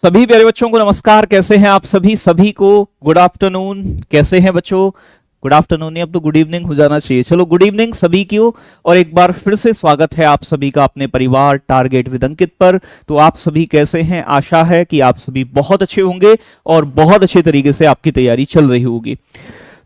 सभी प्यारे बच्चों को नमस्कार। कैसे हैं आप सभी को गुड आफ्टरनून। कैसे हैं बच्चों? गुड आफ्टरनून नहीं, अब तो गुड इवनिंग हो जाना चाहिए। चलो गुड इवनिंग सभी की। और एक बार फिर से स्वागत है आप सभी का अपने परिवार टारगेट विद अंकित पर। तो आप सभी कैसे हैं? आशा है कि आप सभी बहुत अच्छे होंगे और बहुत अच्छे तरीके से आपकी तैयारी चल रही होगी।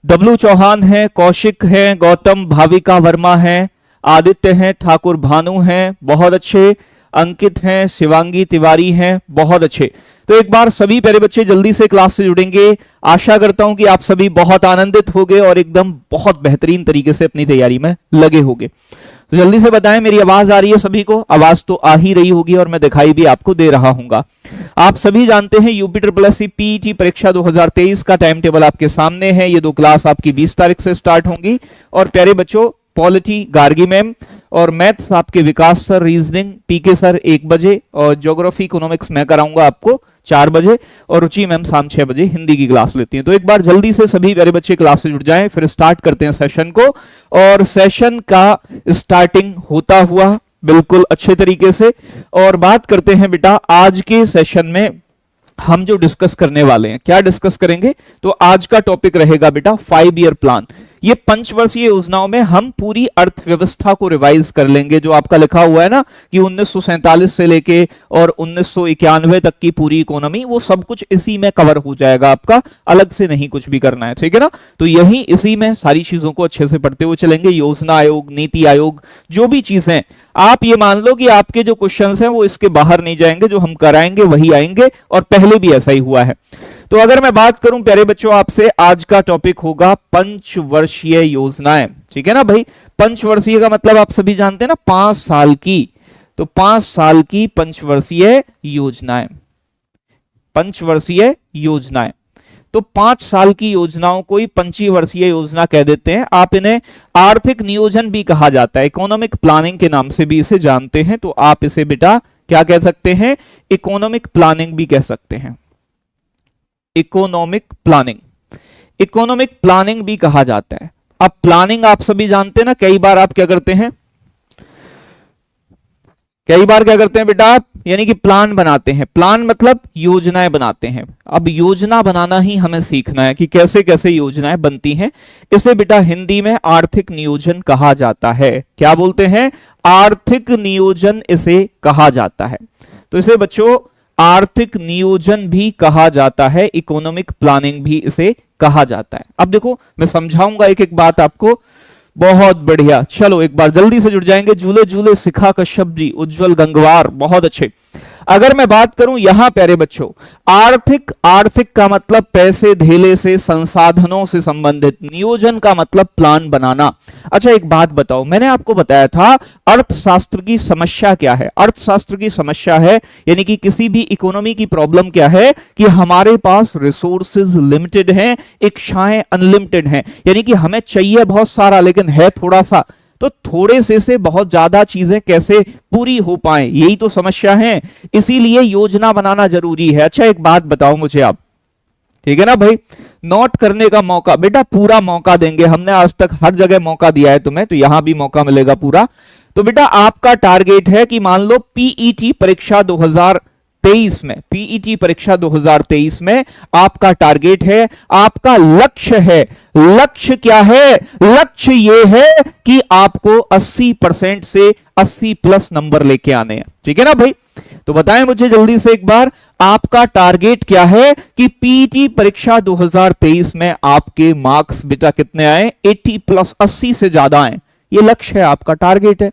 डब्लू चौहान है, कौशिक है, गौतम भाविका वर्मा है, आदित्य है, ठाकुर भानु हैं, बहुत अच्छे। अंकित हैं, शिवांगी तिवारी हैं, बहुत अच्छे। तो एक बार सभी प्यारे बच्चे जल्दी से क्लास से जुड़ेंगे। आशा करता हूं कि आप सभी बहुत आनंदित होंगे और एकदम बहुत बेहतरीन तरीके से अपनी तैयारी में लगे होंगे। तो जल्दी से बताएं, मेरी आवाज आ रही है सभी को? आवाज तो आ ही रही होगी और मैं दिखाई भी आपको दे रहा हूंगा। आप सभी जानते हैं यूपी SSSC पीईटी परीक्षा 2023 का टाइम टेबल आपके सामने है। ये 2 क्लास आपकी 20 तारीख से स्टार्ट होंगी। और प्यारे बच्चों, पॉलिटी गार्गी मैम और मैथ्स आपके विकास सर, रीजनिंग पीके सर 1 बजे, और ज्योग्राफी इकोनॉमिक्स मैं कराऊंगा आपको 4 बजे, और रुचि मैम शाम 6 बजे हिंदी की क्लास लेती हैं। तो एक बार जल्दी से सभी प्यारे बच्चे क्लास से जुड़ जाएं, फिर स्टार्ट करते हैं सेशन को। और सेशन का स्टार्टिंग होता हुआ बिल्कुल अच्छे तरीके से। और बात करते हैं बेटा आज के सेशन में हम जो डिस्कस करने वाले हैं। क्या डिस्कस करेंगे? तो आज का टॉपिक रहेगा बेटा 5 ईयर प्लान। ये पंचवर्षीय योजनाओं में हम पूरी अर्थव्यवस्था को रिवाइज कर लेंगे। जो आपका लिखा हुआ है ना कि 1947 से लेके और 1991 तक की पूरी इकोनॉमी, वो सब कुछ इसी में कवर हो जाएगा आपका, अलग से नहीं कुछ भी करना है, ठीक है ना। तो यही इसी में सारी चीजों को अच्छे से पढ़ते हुए चलेंगे। योजना आयोग, नीति आयोग, जो भी चीजें, आप ये मान लो कि आपके जो क्वेश्चंस हैं वो इसके बाहर नहीं जाएंगे, जो हम कराएंगे वही आएंगे, और पहले भी ऐसा ही हुआ है। तो अगर मैं बात करूं प्यारे बच्चों आपसे, आज का टॉपिक होगा पंचवर्षीय योजनाएं, ठीक है ना भाई। पंचवर्षीय का मतलब आप सभी जानते हैं ना, 5 साल की। तो 5 साल की पंचवर्षीय योजनाएं, पंचवर्षीय योजनाएं। तो 5 साल की योजनाओं को ही पंचवर्षीय योजना कह देते हैं। आप इन्हें आर्थिक नियोजन भी कहा जाता है, इकोनॉमिक प्लानिंग के नाम से भी इसे जानते हैं। तो आप इसे बेटा क्या कह सकते हैं? इकोनॉमिक प्लानिंग भी कह सकते हैं। इकोनॉमिक प्लानिंग, इकोनॉमिक प्लानिंग भी कहा जाता है। अब प्लानिंग आप सभी जानते हैं ना, कई बार आप क्या करते हैं, कई बार क्या करते हैं बेटा आप, यानी कि प्लान बनाते हैं। प्लान मतलब योजनाएं बनाते हैं। अब योजना बनाना ही हमें सीखना है कि कैसे कैसे योजनाएं बनती हैं। इसे बेटा हिंदी में आर्थिक नियोजन कहा जाता है। क्या बोलते हैं? आर्थिक नियोजन इसे कहा जाता है। तो इसे बच्चों आर्थिक नियोजन भी कहा जाता है, इकोनॉमिक प्लानिंग भी इसे कहा जाता है। अब देखो मैं समझाऊंगा एक एक बात आपको। बहुत बढ़िया, चलो एक बार जल्दी से जुड़ जाएंगे। झूले झूले सिखा कश्यप जी, उज्जवल गंगवार, बहुत अच्छे। अगर मैं बात करूं यहां प्यारे बच्चों, आर्थिक, आर्थिक का मतलब पैसे धेले से, संसाधनों से संबंधित। नियोजन का मतलब प्लान बनाना। अच्छा एक बात बताओ, मैंने आपको बताया था अर्थशास्त्र की समस्या क्या है। अर्थशास्त्र की समस्या है, यानी कि किसी भी इकोनॉमी की प्रॉब्लम क्या है, कि हमारे पास रिसोर्सेज लिमिटेड हैं, इच्छाएं अनलिमिटेड हैं। यानी कि हमें चाहिए बहुत सारा लेकिन है थोड़ा सा। तो थोड़े से बहुत ज्यादा चीजें कैसे पूरी हो पाए, यही तो समस्या है। इसीलिए योजना बनाना जरूरी है। अच्छा एक बात बताओ मुझे आप, ठीक है ना भाई, नोट करने का मौका बेटा पूरा मौका देंगे। हमने आज तक हर जगह मौका दिया है तुम्हें, तो यहां भी मौका मिलेगा पूरा। तो बेटा आपका टारगेट है कि मान लो पीईटी परीक्षा 2023 में, पीईटी परीक्षा 2023 में आपका टारगेट है, आपका लक्ष्य है। लक्ष्य क्या है? लक्ष्य यह है कि आपको 80% से 80+ नंबर लेके आने हैं, ठीक है ना भाई। तो बताएं मुझे जल्दी से एक बार, आपका टारगेट क्या है कि पीईटी परीक्षा 2023 में आपके मार्क्स बेटा कितने आए? 80+, 80 से ज्यादा आए। ये लक्ष्य है, आपका टारगेट है।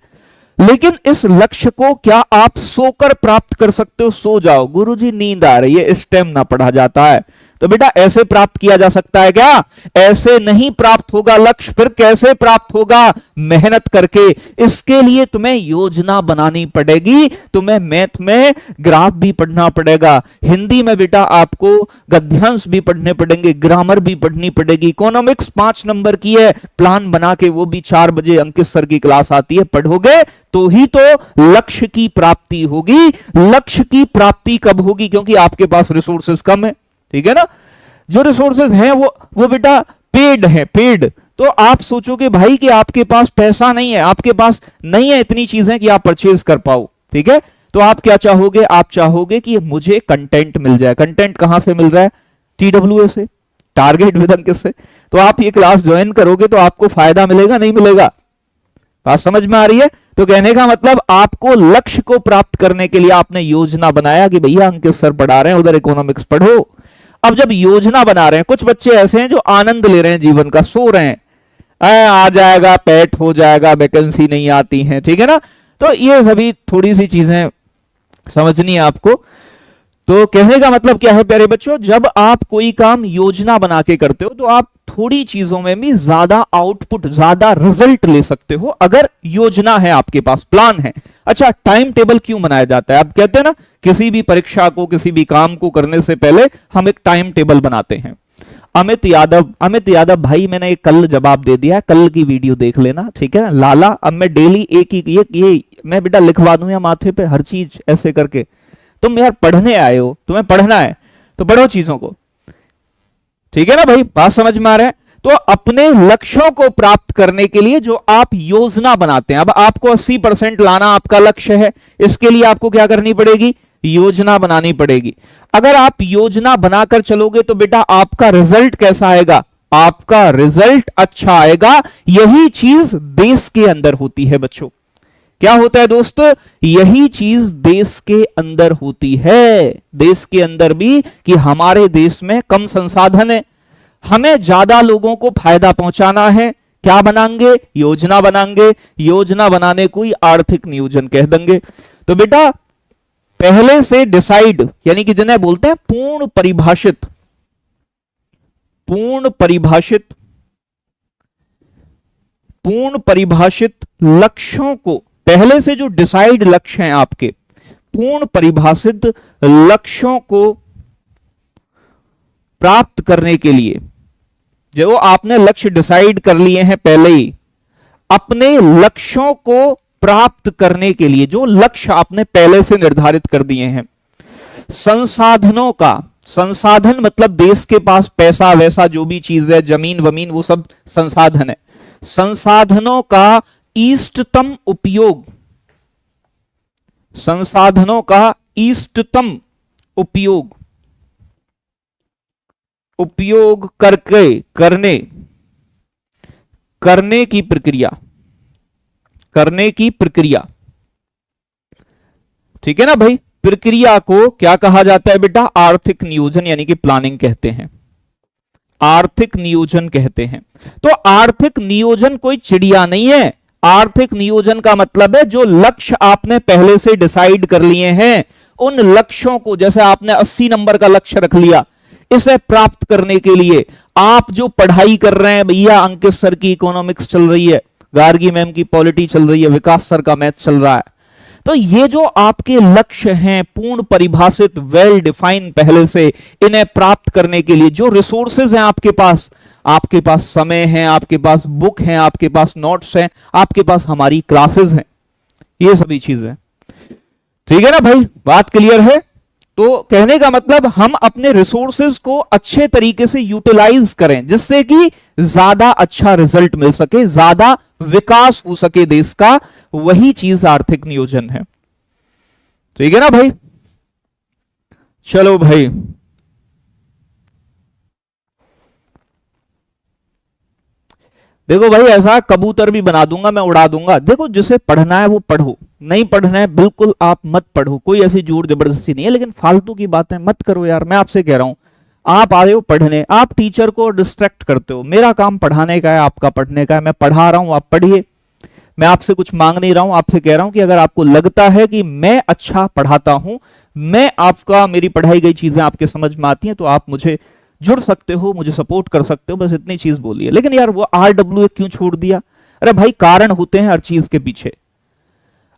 लेकिन इस लक्ष्य को क्या आप सोकर प्राप्त कर सकते हो? सो जाओ, गुरुजी नींद आ रही है, इस टाइम ना पढ़ा जाता है। तो बेटा ऐसे प्राप्त किया जा सकता है क्या? ऐसे नहीं प्राप्त होगा लक्ष्य। फिर कैसे प्राप्त होगा? मेहनत करके। इसके लिए तुम्हें योजना बनानी पड़ेगी, तुम्हें मैथ में ग्राफ भी पढ़ना पड़ेगा, हिंदी में बेटा आपको गद्यांश भी पढ़ने पड़ेंगे, ग्रामर भी पढ़नी पड़ेगी। इकोनॉमिक्स 5 नंबर की है, प्लान बना के वो भी 4 बजे अंकित सर की क्लास आती है, पढ़ोगे तो ही तो लक्ष्य की प्राप्ति होगी। लक्ष्य की प्राप्ति कब होगी? क्योंकि आपके पास रिसोर्सेज कम है, ठीक है ना। जो रिसोर्सेज हैं वो बेटा पेड है, पेड। तो आप सोचोगे भाई कि आपके पास पैसा नहीं है, आपके पास नहीं है इतनी चीजें कि आप परचेज कर पाओ, ठीक है। तो आप क्या चाहोगे, आप चाहोगे कि मुझे कंटेंट मिल जाए। कंटेंट कहां से मिल रहा है, TWA से, टारगेट विद अंकित से। तो आप ये क्लास ज्वाइन करोगे तो आपको फायदा मिलेगा, नहीं मिलेगा? बात समझ में आ रही है? तो कहने का मतलब आपको लक्ष्य को प्राप्त करने के लिए आपने योजना बनाया कि भैया अंकित सर पढ़ा रहे हैं, उधर इकोनॉमिक्स पढ़ो। अब जब योजना बना रहे हैं, कुछ बच्चे ऐसे हैं जो आनंद ले रहे हैं जीवन का, सो रहे हैं, आ जाएगा, पैट हो जाएगा, वैकेंसी नहीं आती है, ठीक है ना। तो ये सभी थोड़ी सी चीजें समझनी है आपको। तो कहने का मतलब क्या है प्यारे बच्चों, जब आप कोई काम योजना बना के करते हो तो आप थोड़ी चीजों में भी ज्यादा आउटपुट, ज्यादा रिजल्ट ले सकते हो अगर योजना है, आपके पास प्लान है। अच्छा, टाइम टेबल क्यों बनाया जाता है? आप कहते हैं ना, किसी भी परीक्षा को, किसी भी काम को करने से पहले हम एक टाइम टेबल बनाते हैं। अमित यादव भाई, मैंने एक कल जवाब दे दिया है, कल की वीडियो देख लेना, ठीक है ना। लाला, अब मैं डेली एक ही ये मैं बेटा लिखवा दूं या माथे पे हर चीज ऐसे करके? तुम यार पढ़ने आए हो, तुम्हें पढ़ना है तो पढ़ो चीजों को, ठीक है ना भाई? बात समझ में आ रहा है? तो अपने लक्ष्यों को प्राप्त करने के लिए जो आप योजना बनाते हैं, अब आपको 80% लाना आपका लक्ष्य है, इसके लिए आपको क्या करनी पड़ेगी, योजना बनानी पड़ेगी। अगर आप योजना बनाकर चलोगे तो बेटा आपका रिजल्ट कैसा आएगा, आपका रिजल्ट अच्छा आएगा। यही चीज देश के अंदर होती है बच्चों। क्या होता है दोस्त, यही चीज देश के अंदर होती है। देश के अंदर भी कि हमारे देश में कम संसाधन है, हमें ज्यादा लोगों को फायदा पहुंचाना है, क्या बनाएंगे, योजना बनाएंगे। योजना बनाने को ही आर्थिक नियोजन कह देंगे। तो बेटा पहले से डिसाइड, यानी कि जिन्हें बोलते हैं पूर्ण परिभाषित लक्ष्यों को, पहले से जो डिसाइड लक्ष्य हैं आपके, पूर्ण परिभाषित लक्ष्यों को प्राप्त करने के लिए, जो आपने लक्ष्य डिसाइड कर लिए हैं पहले ही, अपने लक्ष्यों को प्राप्त करने के लिए जो लक्ष्य आपने पहले से निर्धारित कर दिए हैं, संसाधनों का, संसाधन मतलब देश के पास पैसा वैसा जो भी चीज है, जमीन वमीन, वो सब संसाधन है। संसाधनों का इष्टतम उपयोग, संसाधनों का इष्टतम उपयोग करके करने की प्रक्रिया, ठीक है ना भाई? प्रक्रिया को क्या कहा जाता है बेटा, आर्थिक नियोजन यानी कि प्लानिंग कहते हैं, आर्थिक नियोजन कहते हैं। तो आर्थिक नियोजन कोई चिड़िया नहीं है। आर्थिक नियोजन का मतलब है जो लक्ष्य आपने पहले से डिसाइड कर लिए हैं, उन लक्ष्यों को, जैसे आपने 80 नंबर का लक्ष्य रख लिया, इसे प्राप्त करने के लिए आप जो पढ़ाई कर रहे हैं, भैया अंकित सर की इकोनॉमिक्स चल रही है, गार्गी मैम की पॉलिटी चल रही है, विकास सर का मैथ चल रहा है, तो ये जो आपके लक्ष्य हैं पूर्ण परिभाषित, वेल डिफाइन पहले से, इन्हें प्राप्त करने के लिए जो रिसोर्सेज हैं आपके पास समय है, आपके पास बुक है, आपके पास नोट्स हैं, आपके पास हमारी क्लासेस हैं, ये सभी चीजें, ठीक है ना भाई? बात क्लियर है? तो कहने का मतलब हम अपने रिसोर्सेज को अच्छे तरीके से यूटिलाइज करें, जिससे कि ज्यादा अच्छा रिजल्ट मिल सके, ज्यादा विकास हो सके देश का, वही चीज आर्थिक नियोजन है, ठीक है ना भाई? चलो भाई, देखो भाई, ऐसा कबूतर भी बना दूंगा मैं, उड़ा दूंगा। देखो जिसे पढ़ना है वो पढ़ो, नहीं पढ़ना है बिल्कुल आप मत पढ़ो, कोई ऐसी जोर जबरदस्ती नहीं है, लेकिन फालतू की बातें मत करो यार। मैं आपसे कह रहा हूं, आप आए हो पढ़ने, आप टीचर को डिस्ट्रैक्ट करते हो। मेरा काम पढ़ाने का है, आपका पढ़ने का है। मैं पढ़ा रहा हूं, आप पढ़िए। मैं आपसे कुछ मांग नहीं रहा हूं, आपसे कह रहा हूं कि अगर आपको लगता है कि मैं अच्छा पढ़ाता हूं, मैं आपका, मेरी पढ़ाई गई चीजें आपके समझ में आती हैं, तो आप मुझे जुड़ सकते हो, मुझे सपोर्ट कर सकते हो, बस इतनी चीज बोलिए। लेकिन यार वो RWA क्यों छोड़ दिया? अरे भाई कारण होते हैं हर चीज के पीछे।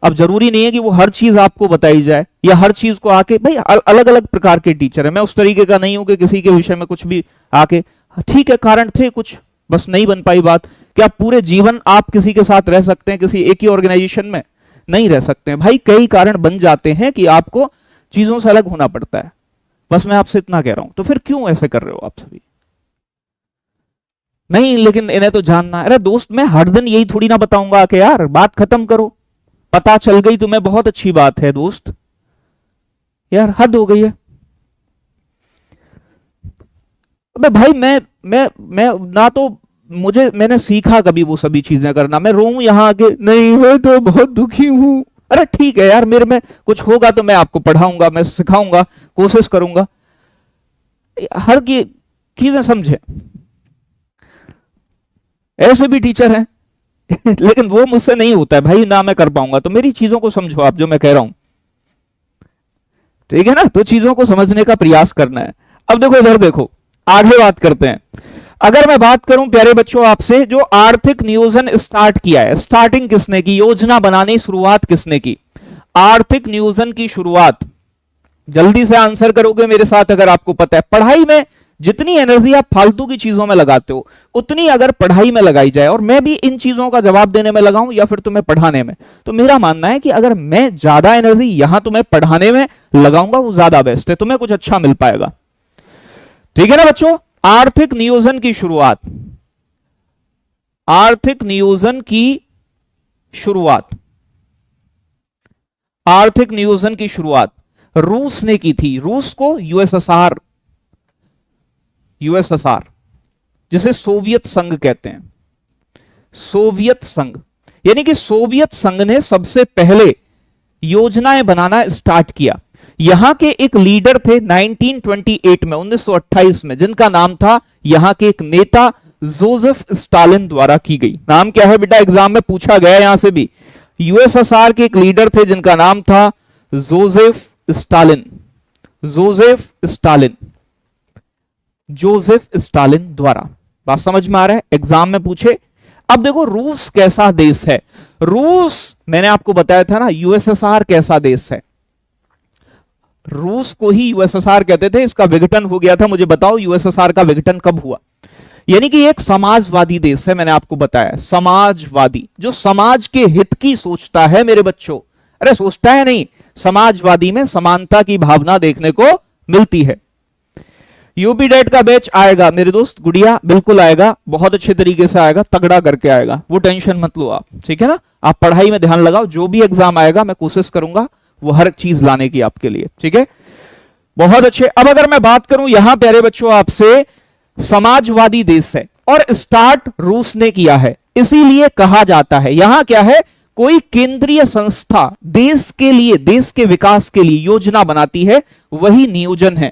अब जरूरी नहीं है कि वो हर चीज आपको बताई जाए, या हर चीज को आके, भाई अलग अलग प्रकार के टीचर है, मैं उस तरीके का नहीं हूं कि किसी के विषय में कुछ भी आके, ठीक है कारण थे कुछ, बस नहीं बन पाई बात। क्या पूरे जीवन आप किसी के साथ रह सकते हैं, किसी एक ही ऑर्गेनाइजेशन में? नहीं रह सकते हैं भाई, कई कारण बन जाते हैं कि आपको चीजों से अलग होना पड़ता है। बस मैं आपसे इतना कह रहा हूं। तो फिर क्यों ऐसे कर रहे हो आप सभी? नहीं लेकिन इन्हें तो जानना है। अरे दोस्त, मैं हर दिन यही थोड़ी ना बताऊंगा कि यार बात खत्म करो, पता चल गई तुम्हें, बहुत अच्छी बात है दोस्त, यार हद हो गई है। अबे भाई मैं ना तो मैंने सीखा कभी वो सभी चीजें करना, मैं रोऊं यहां आके, नहीं मैं तो बहुत दुखी हूं। अरे ठीक है यार, मेरे में कुछ होगा तो मैं आपको पढ़ाऊंगा, मैं सिखाऊंगा, कोशिश करूंगा, हर की चीजें समझे। ऐसे भी टीचर हैं लेकिन वो मुझसे नहीं होता है भाई, ना मैं कर पाऊंगा, तो मेरी चीजों को समझो आप, जो मैं कह रहा हूं, ठीक है ना। तो चीजों को समझने का प्रयास करना है। अब देखो इधर देखो, आगे बात करते हैं। अगर मैं बात करूं प्यारे बच्चों आपसे, जो आर्थिक नियोजन स्टार्ट किया है, स्टार्टिंग किसने की, योजना बनाने शुरुआत किसने की, आर्थिक नियोजन की शुरुआत, जल्दी से आंसर करोगे मेरे साथ अगर आपको पता है। पढ़ाई में जितनी एनर्जी आप फालतू की चीजों में लगाते हो, उतनी अगर पढ़ाई में लगाई जाए, और मैं भी इन चीजों का जवाब देने में लगाऊं या फिर तुम्हें पढ़ाने में, तो मेरा मानना है कि अगर मैं ज्यादा एनर्जी यहां तुम्हें पढ़ाने में लगाऊंगा, वो ज्यादा बेस्ट है, तुम्हें कुछ अच्छा मिल पाएगा। ठीक है ना बच्चों। आर्थिक नियोजन की शुरुआत, आर्थिक नियोजन की शुरुआत, आर्थिक नियोजन की शुरुआत रूस ने की थी। रूस को यूएसएसआर, यूएसएसआर जिसे सोवियत संघ कहते हैं, सोवियत संघ, यानी कि सोवियत संघ ने सबसे पहले योजनाएं बनाना स्टार्ट किया। यहां के एक लीडर थे 1928 में, 1928 में, जिनका नाम था, यहां के एक नेता जोसेफ स्टालिन द्वारा की गई। नाम क्या है बेटा, एग्जाम में पूछा गया यहां से भी। यूएसएसआर के एक लीडर थे जिनका नाम था Joseph Stalin, Joseph Stalin, Joseph Stalin द्वारा। बात समझ में आ रहा है, एग्जाम में पूछे। अब देखो रूस कैसा देश है, रूस मैंने आपको बताया था ना, यूएसएसआर कैसा देश है, रूस को ही यूएसएसआर कहते थे, इसका विघटन हो गया था। मुझे बताओ यूएसएसआर का विघटन कब हुआ। यानी कि एक समाजवादी देश है, मैंने आपको बताया, समाजवादी, जो समाज के हित की सोचता है मेरे बच्चों। अरे सोचता है नहीं, समाजवादी में समानता की भावना देखने को मिलती है। यूपी डेट का बैच आएगा मेरे दोस्त, गुड़िया बिल्कुल आएगा, बहुत अच्छे तरीके से आएगा, तगड़ा करके आएगा, वो टेंशन मत लो आप, ठीक है ना। आप पढ़ाई में ध्यान लगाओ, जो भी एग्जाम आएगा मैं कोशिश करूंगा वो हर चीज लाने की आपके लिए, ठीक है। बहुत अच्छे। अब अगर मैं बात करूं यहां प्यारे बच्चों आपसे, समाजवादी देश है और स्टार्ट रूस ने किया है, इसीलिए कहा जाता है यहां क्या है, कोई केंद्रीय संस्था देश के लिए, देश के विकास के लिए योजना बनाती है, वही नियोजन है।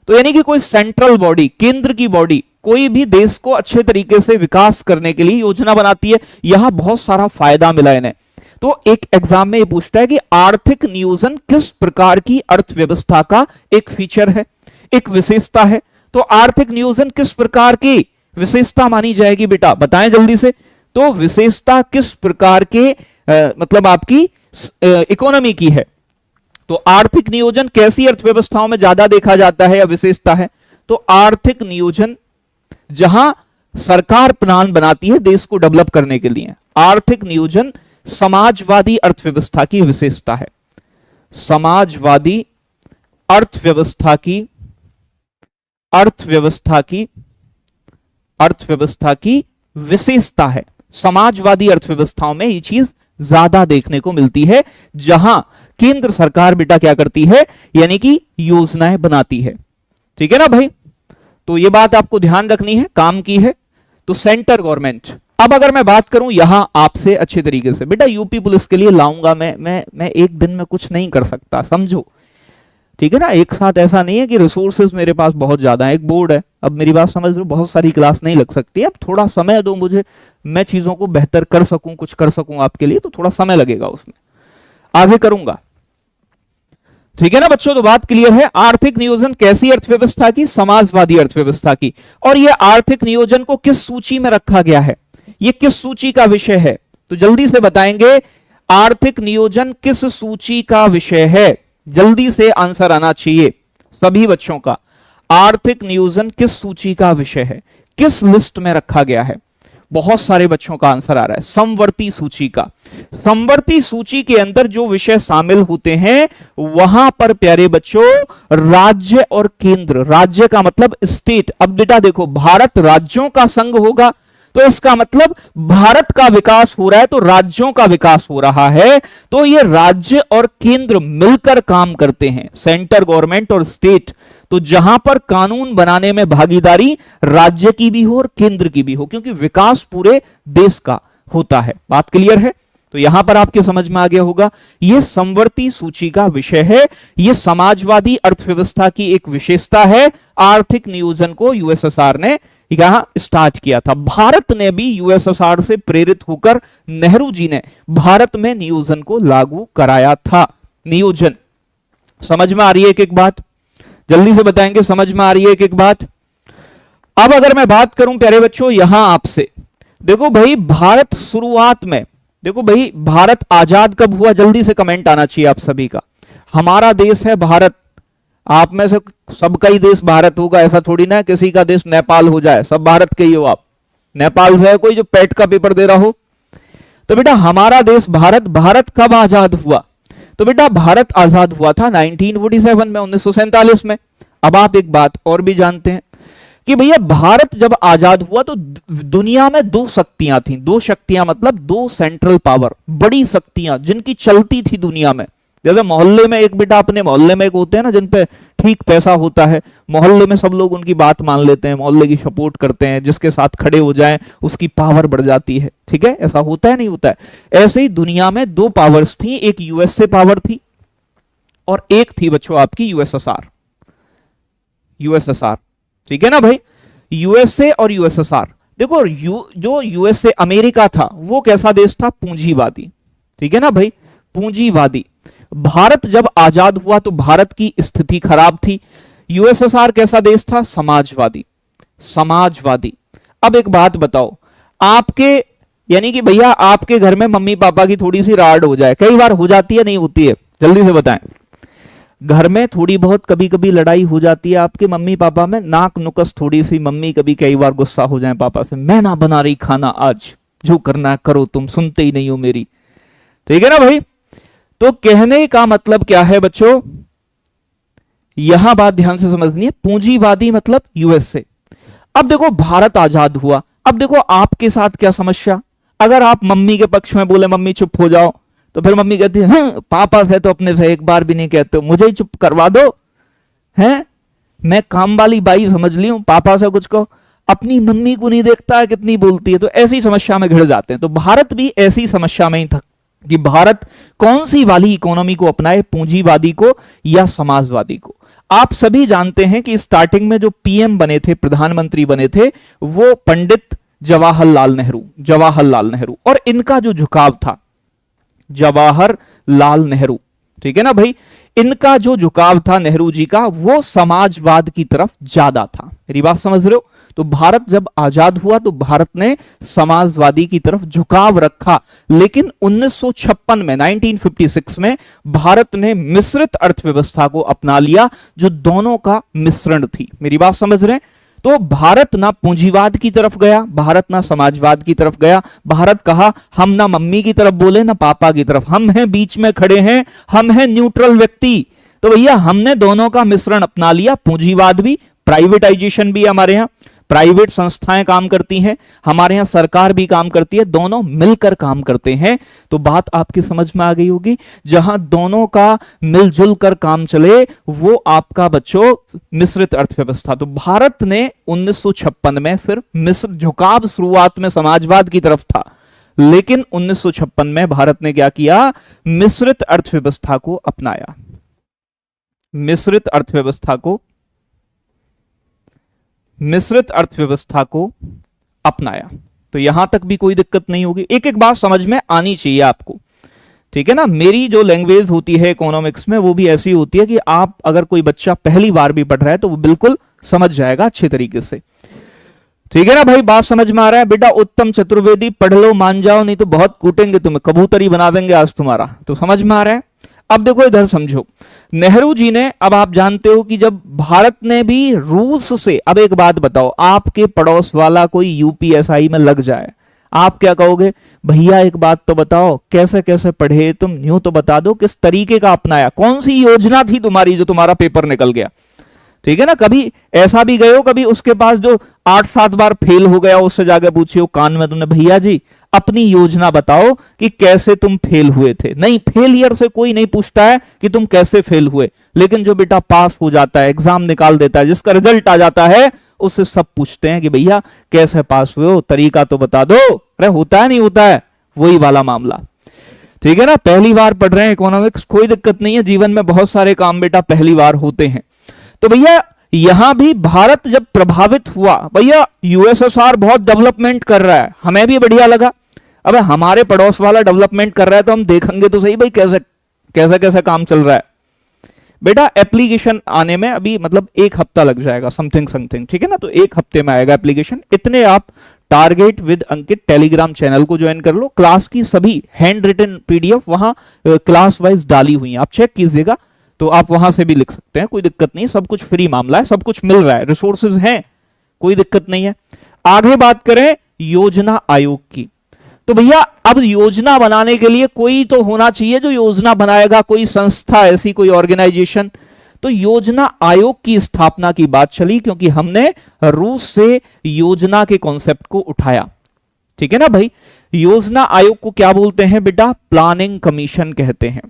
तो यानी कि कोई सेंट्रल बॉडी, केंद्र की बॉडी, कोई भी देश को अच्छे तरीके से विकास करने के लिए योजना बनाती है। यहां बहुत सारा फायदा मिला इन्हें। तो एक एग्जाम में ये पूछता है कि आर्थिक नियोजन किस प्रकार की अर्थव्यवस्था का एक फीचर है, एक विशेषता है। तो आर्थिक नियोजन किस प्रकार की विशेषता मानी जाएगी बेटा, बताएं जल्दी से। तो विशेषता किस प्रकार के मतलब आपकी इकोनॉमी की है। तो आर्थिक नियोजन कैसी अर्थव्यवस्थाओं में ज्यादा देखा जाता है या विशेषता है। तो आर्थिक नियोजन जहां सरकार प्लान बनाती है देश को डेवलप करने के लिए। आर्थिक नियोजन समाजवादी अर्थव्यवस्था की विशेषता है, समाजवादी अर्थव्यवस्था की, अर्थव्यवस्था की विशेषता है। समाजवादी अर्थव्यवस्थाओं में ये चीज ज्यादा देखने को मिलती है, जहां केंद्र सरकार बेटा क्या करती है, यानी कि योजनाएं बनाती है। ठीक है ना भाई, तो ये बात आपको ध्यान रखनी है, काम की है। तो सेंटर गवर्नमेंट। अब अगर मैं बात करूं यहां आपसे अच्छे तरीके से, बेटा यूपी पुलिस के लिए लाऊंगा मैं एक दिन में कुछ नहीं कर सकता, समझो, ठीक है ना। एक साथ ऐसा नहीं है कि रिसोर्सेज मेरे पास बहुत ज्यादा है, एक बोर्ड है, अब मेरी बात समझ लो, बहुत सारी क्लास नहीं लग सकती। अब थोड़ा समय दो मुझे, मैं चीजों को बेहतर कर सकूं, कुछ कर सकूं आपके लिए, तो थोड़ा समय लगेगा उसमें, आगे करूंगा, ठीक है ना बच्चों। तो बात क्लियर है। आर्थिक नियोजन कैसी अर्थव्यवस्था की, समाजवादी अर्थव्यवस्था की। और यह आर्थिक नियोजन को किस सूची में रखा गया है, यह किस सूची का विषय है, तो जल्दी से बताएंगे। आर्थिक नियोजन किस सूची का विषय है, जल्दी से आंसर आना चाहिए सभी बच्चों का। आर्थिक नियोजन किस सूची का विषय है, किस लिस्ट में रखा गया है। बहुत सारे बच्चों का आंसर आ रहा है समवर्ती सूची का। समवर्ती सूची के अंदर जो विषय शामिल होते हैं वहां पर प्यारे बच्चों राज्य और केंद्र, राज्य का मतलब स्टेट। अब बेटा देखो, भारत राज्यों का संघ होगा तो इसका मतलब भारत का विकास हो रहा है तो राज्यों का विकास हो रहा है। तो ये राज्य और केंद्र मिलकर काम करते हैं, सेंटर गवर्नमेंट और स्टेट। तो जहां पर कानून बनाने में भागीदारी राज्य की भी हो और केंद्र की भी हो, क्योंकि विकास पूरे देश का होता है। बात क्लियर है? तो यहां पर आपके समझ में आ गया होगा, यह समवर्ती सूची का विषय है। यह समाजवादी अर्थव्यवस्था की एक विशेषता है। आर्थिक नियोजन को यूएसएसआर ने यहां स्टार्ट किया था। भारत ने भी यूएसएसआर से प्रेरित होकर नेहरू जी ने भारत में नियोजन को लागू कराया था। नियोजन समझ में आ रही है? एक एक बात जल्दी से बताएंगे, समझ में आ रही है एक एक बात? अब अगर मैं बात करूं प्यारे बच्चों यहां आपसे, देखो भाई भारत शुरुआत में, देखो भाई भारत आजाद कब हुआ? जल्दी से कमेंट आना चाहिए आप सभी का। हमारा देश है भारत, आप में से सबका ही देश भारत होगा, ऐसा थोड़ी ना किसी का देश नेपाल हो जाए, सब भारत के ही हो। आप नेपाल से है कोई जो पेट का पेपर दे रहा हो? तो बेटा हमारा देश भारत, भारत कब आजाद हुआ? तो बेटा भारत आजाद हुआ था 1947 में, 1947 में। अब आप एक बात और भी जानते हैं कि भैया भारत जब आजाद हुआ तो दुनिया में दो शक्तियां थी। दो शक्तियां मतलब दो सेंट्रल पावर, बड़ी शक्तियां जिनकी चलती थी दुनिया में। जैसे मोहल्ले में एक बेटा, अपने मोहल्ले में एक होते हैं ना जिन पे ठीक पैसा होता है, मोहल्ले में सब लोग उनकी बात मान लेते हैं, मोहल्ले की सपोर्ट करते हैं, जिसके साथ खड़े हो जाएं उसकी पावर बढ़ जाती है। ठीक है, ऐसा होता है नहीं होता है? ऐसे ही दुनिया में दो पावर्स थी, एक यूएसए पावर थी और एक थी बच्चों आपकी यूएसएसआर। यूएसएसआर, ठीक है ना भाई? यूएसए और यूएसएसआर। देखो जो यूएसए अमेरिका था वो कैसा देश था? पूंजीवादी। ठीक है ना भाई? पूंजीवादी। भारत जब आजाद हुआ तो भारत की स्थिति खराब थी। यूएसएसआर कैसा देश था? समाजवादी। समाजवादी। अब एक बात बताओ, आपके यानी कि भैया आपके घर में मम्मी पापा की थोड़ी सी राड हो जाए, कई बार हो जाती है नहीं होती है? जल्दी से बताएं। घर में थोड़ी बहुत कभी कभी लड़ाई हो जाती है आपके मम्मी पापा में, नाक नुकस थोड़ी सी, मम्मी कभी कई बार गुस्सा हो जाए पापा से, मैं ना बना रही खाना आज, जो करना करो, तुम सुनते ही नहीं हो मेरी। ठीक है ना भाई? तो कहने का मतलब क्या है बच्चों, यहां बात ध्यान से समझनी है। पूंजीवादी मतलब यूएसए। अब देखो भारत आजाद हुआ, अब देखो आपके साथ क्या समस्या। अगर आप मम्मी के पक्ष में बोले मम्मी चुप हो जाओ, तो फिर मम्मी कहती है हाँ, पापा से तो अपने से एक बार भी नहीं कहते, मुझे ही चुप करवा दो, हैं मैं काम वाली बाई समझ ली हूं, पापा से कुछ कहो। अपनी मम्मी को नहीं देखता है कितनी बोलती है, तो ऐसी समस्या में घिर जाते हैं। तो भारत भी ऐसी समस्या में ही था कि भारत कौन सी वाली इकोनॉमी को अपनाए, पूंजीवादी को या समाजवादी को। आप सभी जानते हैं कि स्टार्टिंग में जो पीएम बने थे, प्रधानमंत्री बने थे, वो पंडित जवाहरलाल नेहरू, जवाहरलाल नेहरू। और इनका जो झुकाव था, जवाहरलाल नेहरू, ठीक है ना भाई, इनका जो झुकाव था नेहरू जी का, वो समाजवाद की तरफ ज्यादा था। मेरी बात समझ रहे हो? तो भारत जब आजाद हुआ तो भारत ने समाजवादी की तरफ झुकाव रखा, लेकिन 1956 में 1956 में भारत ने मिश्रित अर्थव्यवस्था को अपना लिया, जो दोनों का मिश्रण थी। मेरी बात समझ रहे हैं? तो भारत ना पूंजीवाद की तरफ गया, भारत ना समाजवाद की तरफ गया। भारत कहा हम ना मम्मी की तरफ बोले ना पापा की तरफ, हम हैं बीच में खड़े हैं, हम हैं न्यूट्रल व्यक्ति। तो भैया हमने दोनों का मिश्रण अपना लिया, पूंजीवाद भी, प्राइवेटाइजेशन भी। हमारे यहां प्राइवेट संस्थाएं काम करती हैं, हमारे यहां सरकार भी काम करती है, दोनों मिलकर काम करते हैं। तो बात आपकी समझ में आ गई होगी। जहां दोनों का मिलजुल कर काम चले वो आपका बच्चों मिश्रित अर्थव्यवस्था। तो भारत ने 1956 में फिर मिश्र झुकाव शुरुआत में समाजवाद की तरफ था, लेकिन 1956 में भारत ने क्या किया? मिश्रित अर्थव्यवस्था को अपनाया। मिश्रित अर्थव्यवस्था को अपनाया। तो यहां तक भी कोई दिक्कत नहीं होगी। एक एक बात समझ में आनी चाहिए आपको, ठीक है ना? मेरी जो लैंग्वेज होती है इकोनॉमिक्स में वो भी ऐसी होती है कि आप अगर कोई बच्चा पहली बार भी पढ़ रहा है तो वो बिल्कुल समझ जाएगा अच्छे तरीके से। ठीक है ना भाई? बात समझ में आ रहा है? बेटा उत्तम चतुर्वेदी पढ़ लो, मान जाओ, नहीं तो बहुत कूटेंगे तुम्हें, कबूतरी बना देंगे आज तुम्हारा। तो समझ में आ रहा है? अब देखो इधर समझो, नेहरू जी ने, अब आप जानते हो कि जब भारत ने भी रूस से, अब एक बात बताओ, आपके पड़ोस वाला कोई यूपीएसआई में लग जाए, आप क्या कहोगे? भैया एक बात तो बताओ, कैसे कैसे पढ़े तुम, यूं तो बता दो, किस तरीके का अपनाया, कौन सी योजना थी तुम्हारी जो तुम्हारा पेपर निकल गया? ठीक है ना? कभी ऐसा भी गए हो, कभी उसके पास जो 8-7 बार फेल हो गया, उससे जाकर पूछियो कान में तुमने, भैया जी अपनी योजना बताओ कि कैसे तुम फेल हुए थे। नहीं, फेलियर से कोई नहीं पूछता है कि तुम कैसे फेल हुए, लेकिन जो बेटा पास हो जाता है, एग्जाम निकाल देता है, जिसका रिजल्ट आ जाता है, उससे सब पूछते हैं कि भैया कैसे पास हुए हो, तरीका तो बता दो। अरे होता है नहीं होता है, वही वाला मामला। ठीक है ना, पहली बार पढ़ रहे हैं इकोनॉमिक्स, कोई दिक्कत नहीं है, जीवन में बहुत सारे काम बेटा पहली बार होते हैं। तो भैया यहां भी भारत जब प्रभावित हुआ, भैया यूएसएसआर बहुत डेवलपमेंट कर रहा है, हमें भी बढ़िया लगा। अब हमारे पड़ोस वाला डेवलपमेंट कर रहा है तो हम देखेंगे तो सही भाई कैसे कैसा कैसा काम चल रहा है। बेटा एप्लीकेशन आने में अभी मतलब 1 हफ्ता लग जाएगा, समथिंग समथिंग, ठीक है ना, तो 1 हफ्ते में आएगा एप्लीकेशन। इतने आप target with Ankit Telegram channel को ज्वाइन कर लो, क्लास की सभी हैंड रिटन पीडीएफ वहां क्लास वाइज डाली हुई है, आप चेक कीजिएगा, तो आप वहां से भी लिख सकते हैं, कोई दिक्कत नहीं, सब कुछ फ्री मामला है, सब कुछ मिल रहा है, रिसोर्सेज हैं, कोई दिक्कत नहीं है। आगे बात करें योजना आयोग की, तो भैया अब योजना बनाने के लिए कोई तो होना चाहिए जो योजना बनाएगा, कोई संस्था ऐसी, कोई ऑर्गेनाइजेशन। तो योजना आयोग की स्थापना की बात चली, क्योंकि हमने रूस से योजना के कॉन्सेप्ट को उठाया। ठीक है ना भाई, योजना आयोग को क्या बोलते हैं बेटा, प्लानिंग कमीशन कहते हैं।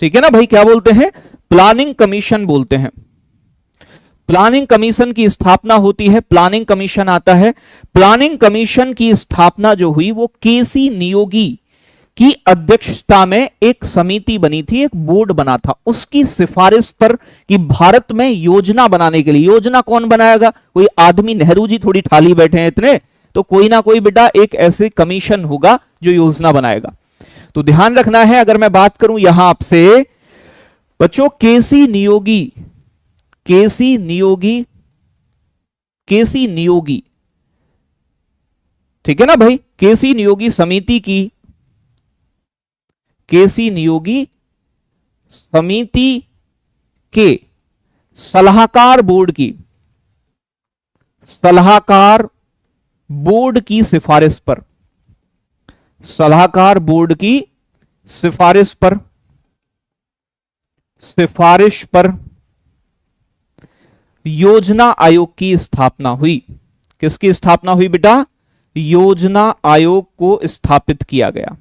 ठीक है ना भाई, क्या बोलते हैं, प्लानिंग कमीशन बोलते हैं। प्लानिंग कमीशन की स्थापना होती है, प्लानिंग कमीशन आता है। प्लानिंग कमीशन की स्थापना जो हुई वो केसी नियोगी की अध्यक्षता में एक समिति बनी थी, एक बोर्ड बना था, उसकी सिफारिश पर कि भारत में योजना बनाने के लिए, योजना कौन बनाएगा, कोई आदमी नेहरू जी थोड़ी ठाली बैठे हैं इतने, तो कोई ना कोई बेटा एक ऐसे कमीशन होगा जो योजना बनाएगा। तो ध्यान रखना है, अगर मैं बात करूं यहां आपसे बच्चों, केसी नियोगी, केसी नियोगी, केसी नियोगी, ठीक है ना भाई, केसी नियोगी समिति की, केसी नियोगी समिति के सलाहकार बोर्ड की, सलाहकार बोर्ड की सिफारिश पर, सलाहकार बोर्ड की सिफारिश पर, सिफारिश पर योजना आयोग की स्थापना हुई। किसकी स्थापना हुई बेटा, योजना आयोग को स्थापित किया गया,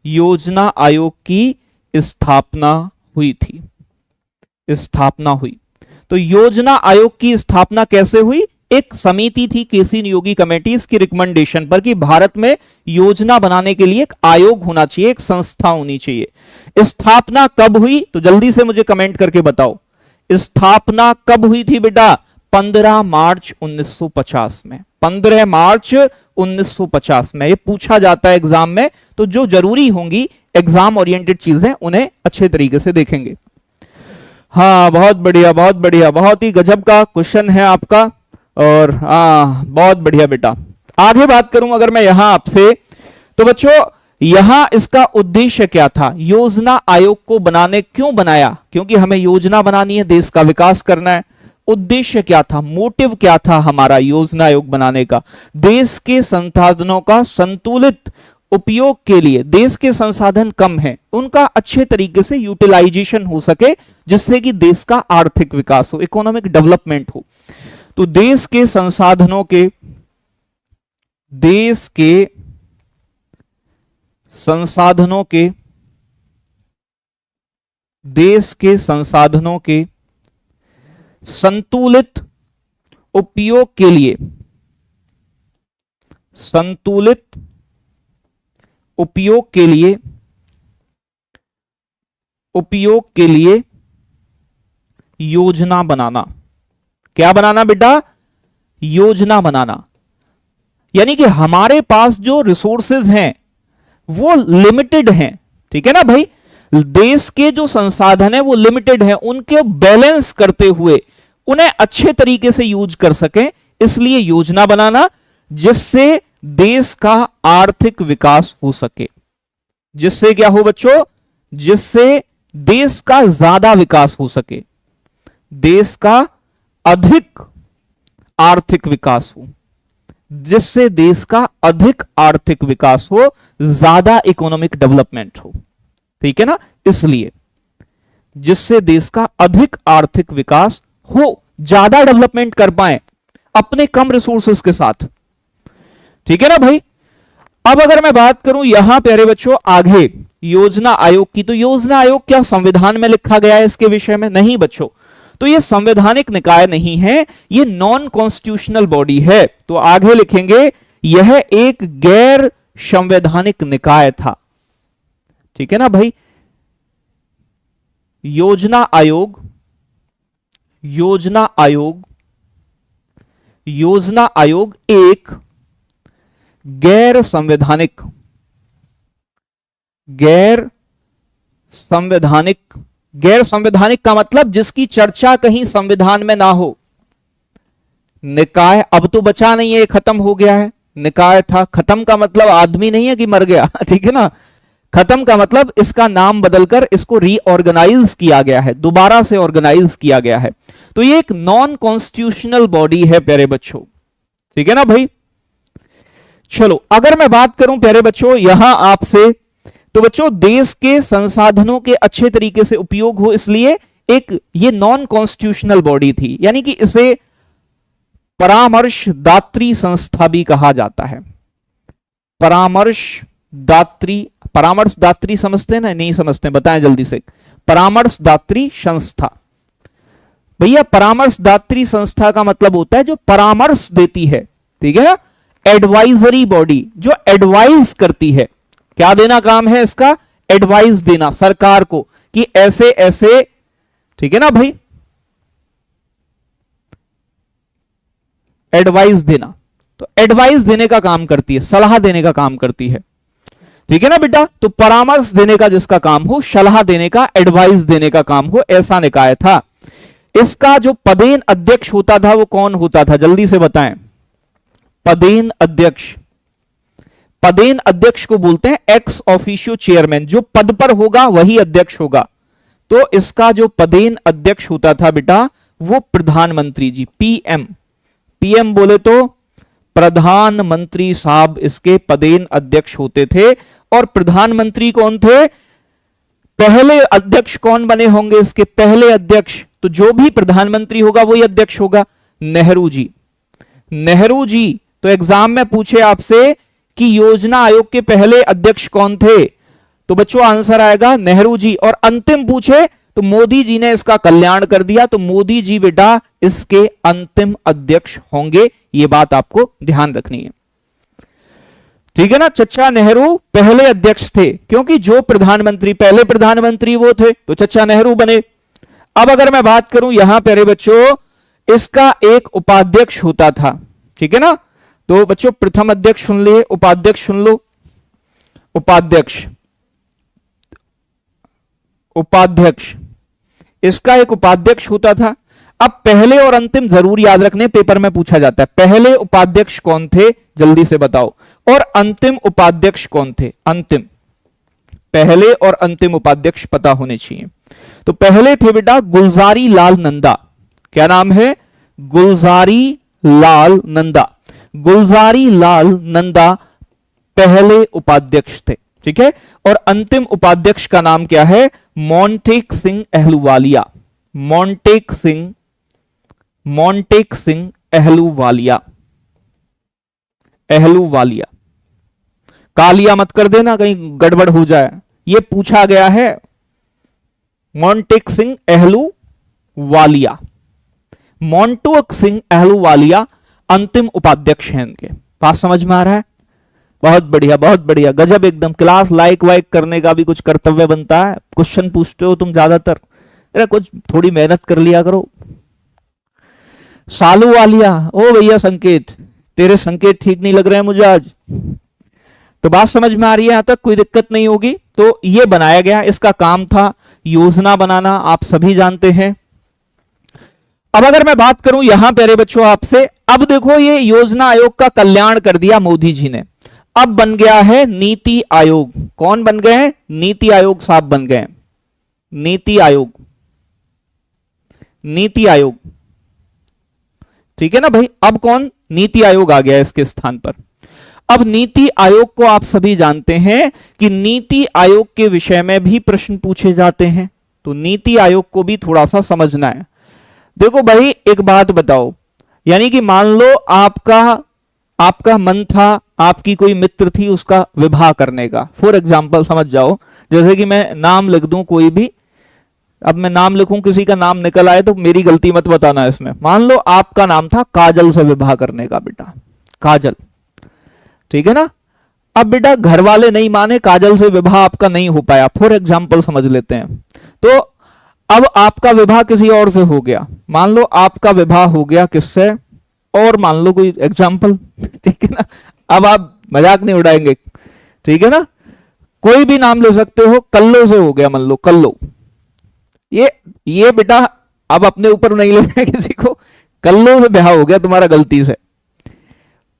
योजना आयोग की स्थापना हुई थी, स्थापना हुई। तो योजना आयोग की स्थापना कैसे हुई, एक समिति थी केसी नियोगी कमेटी, इसकी रिकमेंडेशन पर कि भारत में योजना बनाने के लिए एक आयोग होना चाहिए, एक संस्था होनी चाहिए। स्थापना कब हुई, तो जल्दी से मुझे कमेंट करके बताओ, स्थापना कब हुई थी बेटा, 15 मार्च 1950 में, 15 मार्च 1950 में। ये पूछा जाता है एग्जाम में, तो जो जरूरी होंगी एग्जाम ओरिएंटेड चीजें उन्हें अच्छे तरीके से देखेंगे। हाँ बहुत बढ़िया, बहुत बढ़िया, बहुत ही गजब का क्वेश्चन है आपका, और हाँ बहुत बढ़िया बेटा। आगे बात करूं अगर मैं यहां आपसे, तो बच्चों यहां इसका उद्देश्य क्या था, योजना आयोग को बनाने क्यों बनाया, क्योंकि हमें योजना बनानी है, देश का विकास करना है। उद्देश्य क्या था, मोटिव क्या था हमारा योजना आयोग बनाने का, देश के संसाधनों का संतुलित उपयोग के लिए, देश के संसाधन कम हैं, उनका अच्छे तरीके से यूटिलाइजेशन हो सके, जिससे कि देश का आर्थिक विकास हो, इकोनॉमिक डेवलपमेंट हो। तो देश के संसाधनों के, देश के संसाधनों के, देश के संसाधनों के संतुलित उपयोग के लिए, संतुलित उपयोग के लिए, उपयोग के लिए योजना बनाना। क्या बनाना बेटा, योजना बनाना। यानी कि हमारे पास जो रिसोर्सेज हैं वो लिमिटेड हैं, ठीक है ना भाई, देश के जो संसाधन है वो लिमिटेड है, उनके बैलेंस करते हुए उन्हें अच्छे तरीके से यूज कर सकें, इसलिए योजना बनाना, जिससे देश का आर्थिक विकास हो सके। जिससे क्या हो बच्चों, जिससे देश का ज्यादा विकास हो सके, देश का अधिक आर्थिक विकास हो, जिससे देश का अधिक आर्थिक विकास हो, ज्यादा इकोनॉमिक डेवलपमेंट हो, ठीक है ना। इसलिए जिससे देश का अधिक आर्थिक विकास हो, ज्यादा डेवलपमेंट कर पाए अपने कम रिसोर्सेस के साथ। ठीक है ना भाई। अब अगर मैं बात करूं यहां प्यारे बच्चों आगे योजना आयोग की, तो योजना आयोग क्या संविधान में लिखा गया है इसके विषय में? नहीं बच्चों, तो ये संवैधानिक निकाय नहीं है, ये नॉन कॉन्स्टिट्यूशनल बॉडी है। तो आगे लिखेंगे यह एक गैर संवैधानिक निकाय था। ठीक है ना भाई। योजना आयोग, योजना आयोग, योजना आयोग एक गैर संवैधानिक, गैर संवैधानिक, गैर संवैधानिक का मतलब जिसकी चर्चा कहीं संविधान में ना हो। निकाय अब तो बचा नहीं है, खत्म हो गया है। निकाय था, खत्म का मतलब आदमी नहीं है कि मर गया, ठीक है ना। खत्म का मतलब इसका नाम बदलकर इसको रीऑर्गेनाइज किया गया है, दोबारा से ऑर्गेनाइज किया गया है। तो ये एक नॉन कॉन्स्टिट्यूशनल बॉडी है प्यारे बच्चों। ठीक है ना भाई। चलो अगर मैं बात करूं प्यारे बच्चों यहां आपसे, तो बच्चों देश के संसाधनों के अच्छे तरीके से उपयोग हो, इसलिए एक ये नॉन कॉन्स्टिट्यूशनल बॉडी थी, यानी कि इसे परामर्शदात्री संस्था भी कहा जाता है। परामर्शदात्री, परामर्शदात्री समझते हैं ना? नहीं समझते, बताएं जल्दी से। परामर्शदात्री संस्था, भैया परामर्शदात्री संस्था का मतलब होता है जो परामर्श देती है, ठीक है ना। एडवाइजरी बॉडी जो एडवाइज करती है। क्या देना काम है इसका? एडवाइस देना सरकार को कि ऐसे ऐसे, ठीक है ना भाई, एडवाइस देना। तो एडवाइस देने का काम करती है, सलाह देने का काम करती है। ठीक है ना बेटा। तो परामर्श देने का जिसका काम हो, सलाह देने का, एडवाइस देने का काम हो, ऐसा निकाय था। इसका जो पदेन अध्यक्ष होता था वो कौन होता था? जल्दी से बताएं। पदेन अध्यक्ष, पदेन अध्यक्ष को बोलते हैं एक्स ऑफिशियो चेयरमैन, जो पद पर होगा वही अध्यक्ष होगा। तो इसका जो पदेन अध्यक्ष होता था बेटा वो प्रधानमंत्री जी, पीएम। पीएम बोले तो प्रधानमंत्री साहब इसके पदेन अध्यक्ष होते थे। और प्रधानमंत्री कौन थे? पहले अध्यक्ष कौन बने होंगे इसके? पहले अध्यक्ष, तो जो भी प्रधानमंत्री होगा वही अध्यक्ष होगा। नेहरू जी, नेहरू जी। तो एग्जाम में पूछे आपसे कि योजना आयोग के पहले अध्यक्ष कौन थे, तो बच्चों आंसर आएगा नेहरू जी। और अंतिम पूछे तो मोदी जी ने इसका कल्याण कर दिया, तो मोदी जी बेटा इसके अंतिम अध्यक्ष होंगे। यह बात आपको ध्यान रखनी है, ठीक है ना। चचा नेहरू पहले अध्यक्ष थे, क्योंकि जो प्रधानमंत्री, पहले प्रधानमंत्री वो थे, तो चचा नेहरू बने। अब अगर मैं बात करूं यहां प्यारे बच्चों, इसका एक उपाध्यक्ष होता था, ठीक है ना। तो बच्चों प्रथम अध्यक्ष सुन लिए, उपाध्यक्ष सुन लो। उपाध्यक्ष, उपाध्यक्ष, इसका एक उपाध्यक्ष होता था। अब पहले और अंतिम जरूर याद रखने, पेपर में पूछा जाता है। पहले उपाध्यक्ष कौन थे जल्दी से बताओ, और अंतिम उपाध्यक्ष कौन थे? अंतिम, पहले और अंतिम उपाध्यक्ष पता होने चाहिए। तो पहले थे बेटा गुलजारी लाल नंदा। क्या नाम है? गुलजारी लाल नंदा। गुलजारी लाल नंदा पहले उपाध्यक्ष थे, ठीक है। और अंतिम उपाध्यक्ष का नाम क्या है? मोंटेक सिंह अहलूवालिया। मोंटेक सिंह, मोंटेक सिंह अहलूवालिया। अहलूवालिया, कालिया मत कर देना कहीं गड़बड़ हो जाए, यह पूछा गया है। मोंटेक सिंह अहलूवालिया, मोंटेक सिंह अहलूवालिया अंतिम उपाध्यक्ष हैं इनके। बात समझ में आ रहा है? बहुत बढ़िया, बहुत बढ़िया, गजब एकदम। क्लास लाइक वाइक करने का भी कुछ कर्तव्य बनता है। क्वेश्चन पूछते हो तुम ज्यादातर, अरे कुछ थोड़ी मेहनत कर लिया करो। सालू वालिया, ओ भैया संकेत, तेरे संकेत ठीक नहीं लग रहे हैं मुझे आज। तो बात समझ में आ रही है यहां तक? कोई दिक्कत नहीं होगी। तो ये बनाया गया, इसका काम था योजना बनाना, आप सभी जानते हैं। अब अगर मैं बात करूं यहां प्यारे बच्चों आपसे, अब देखो ये योजना आयोग का कल्याण कर दिया मोदी जी ने, अब बन गया है नीति आयोग। कौन बन गए हैं? नीति आयोग साहब बन गए। नीति आयोग, नीति आयोग, ठीक है ना भाई। अब कौन? नीति आयोग आ गया इसके स्थान पर। अब नीति आयोग को आप सभी जानते हैं कि नीति आयोग के विषय में भी प्रश्न पूछे जाते हैं, तो नीति आयोग को भी थोड़ा सा समझना है। देखो भाई एक बात बताओ, यानी कि मान लो आपका मन था, आपकी कोई मित्र थी उसका विवाह करने का, फॉर एग्जाम्पल समझ जाओ, जैसे कि मैं नाम लिख दूं कोई भी, अब मैं नाम लिखूं किसी का नाम निकल आए तो मेरी गलती मत बताना इसमें। मान लो आपका नाम था काजल से विवाह करने का, बेटा काजल, ठीक है ना। अब बेटा घर वाले नहीं माने, काजल से विवाह आपका नहीं हो पाया, फॉर एग्जाम्पल समझ लेते हैं। तो अब आपका विवाह किसी और से हो गया, मान लो आपका विवाह हो गया किससे, और मान लो कोई एग्जाम्पल, ठीक है ना। अब आप मजाक नहीं उड़ाएंगे, ठीक है ना, कोई भी नाम ले सकते हो, कल्लो से हो गया, मान लो कल्लो। ये बेटा अब अपने ऊपर नहीं लेना है किसी को, कल्लो से ब्याह हो गया तुम्हारा गलती से।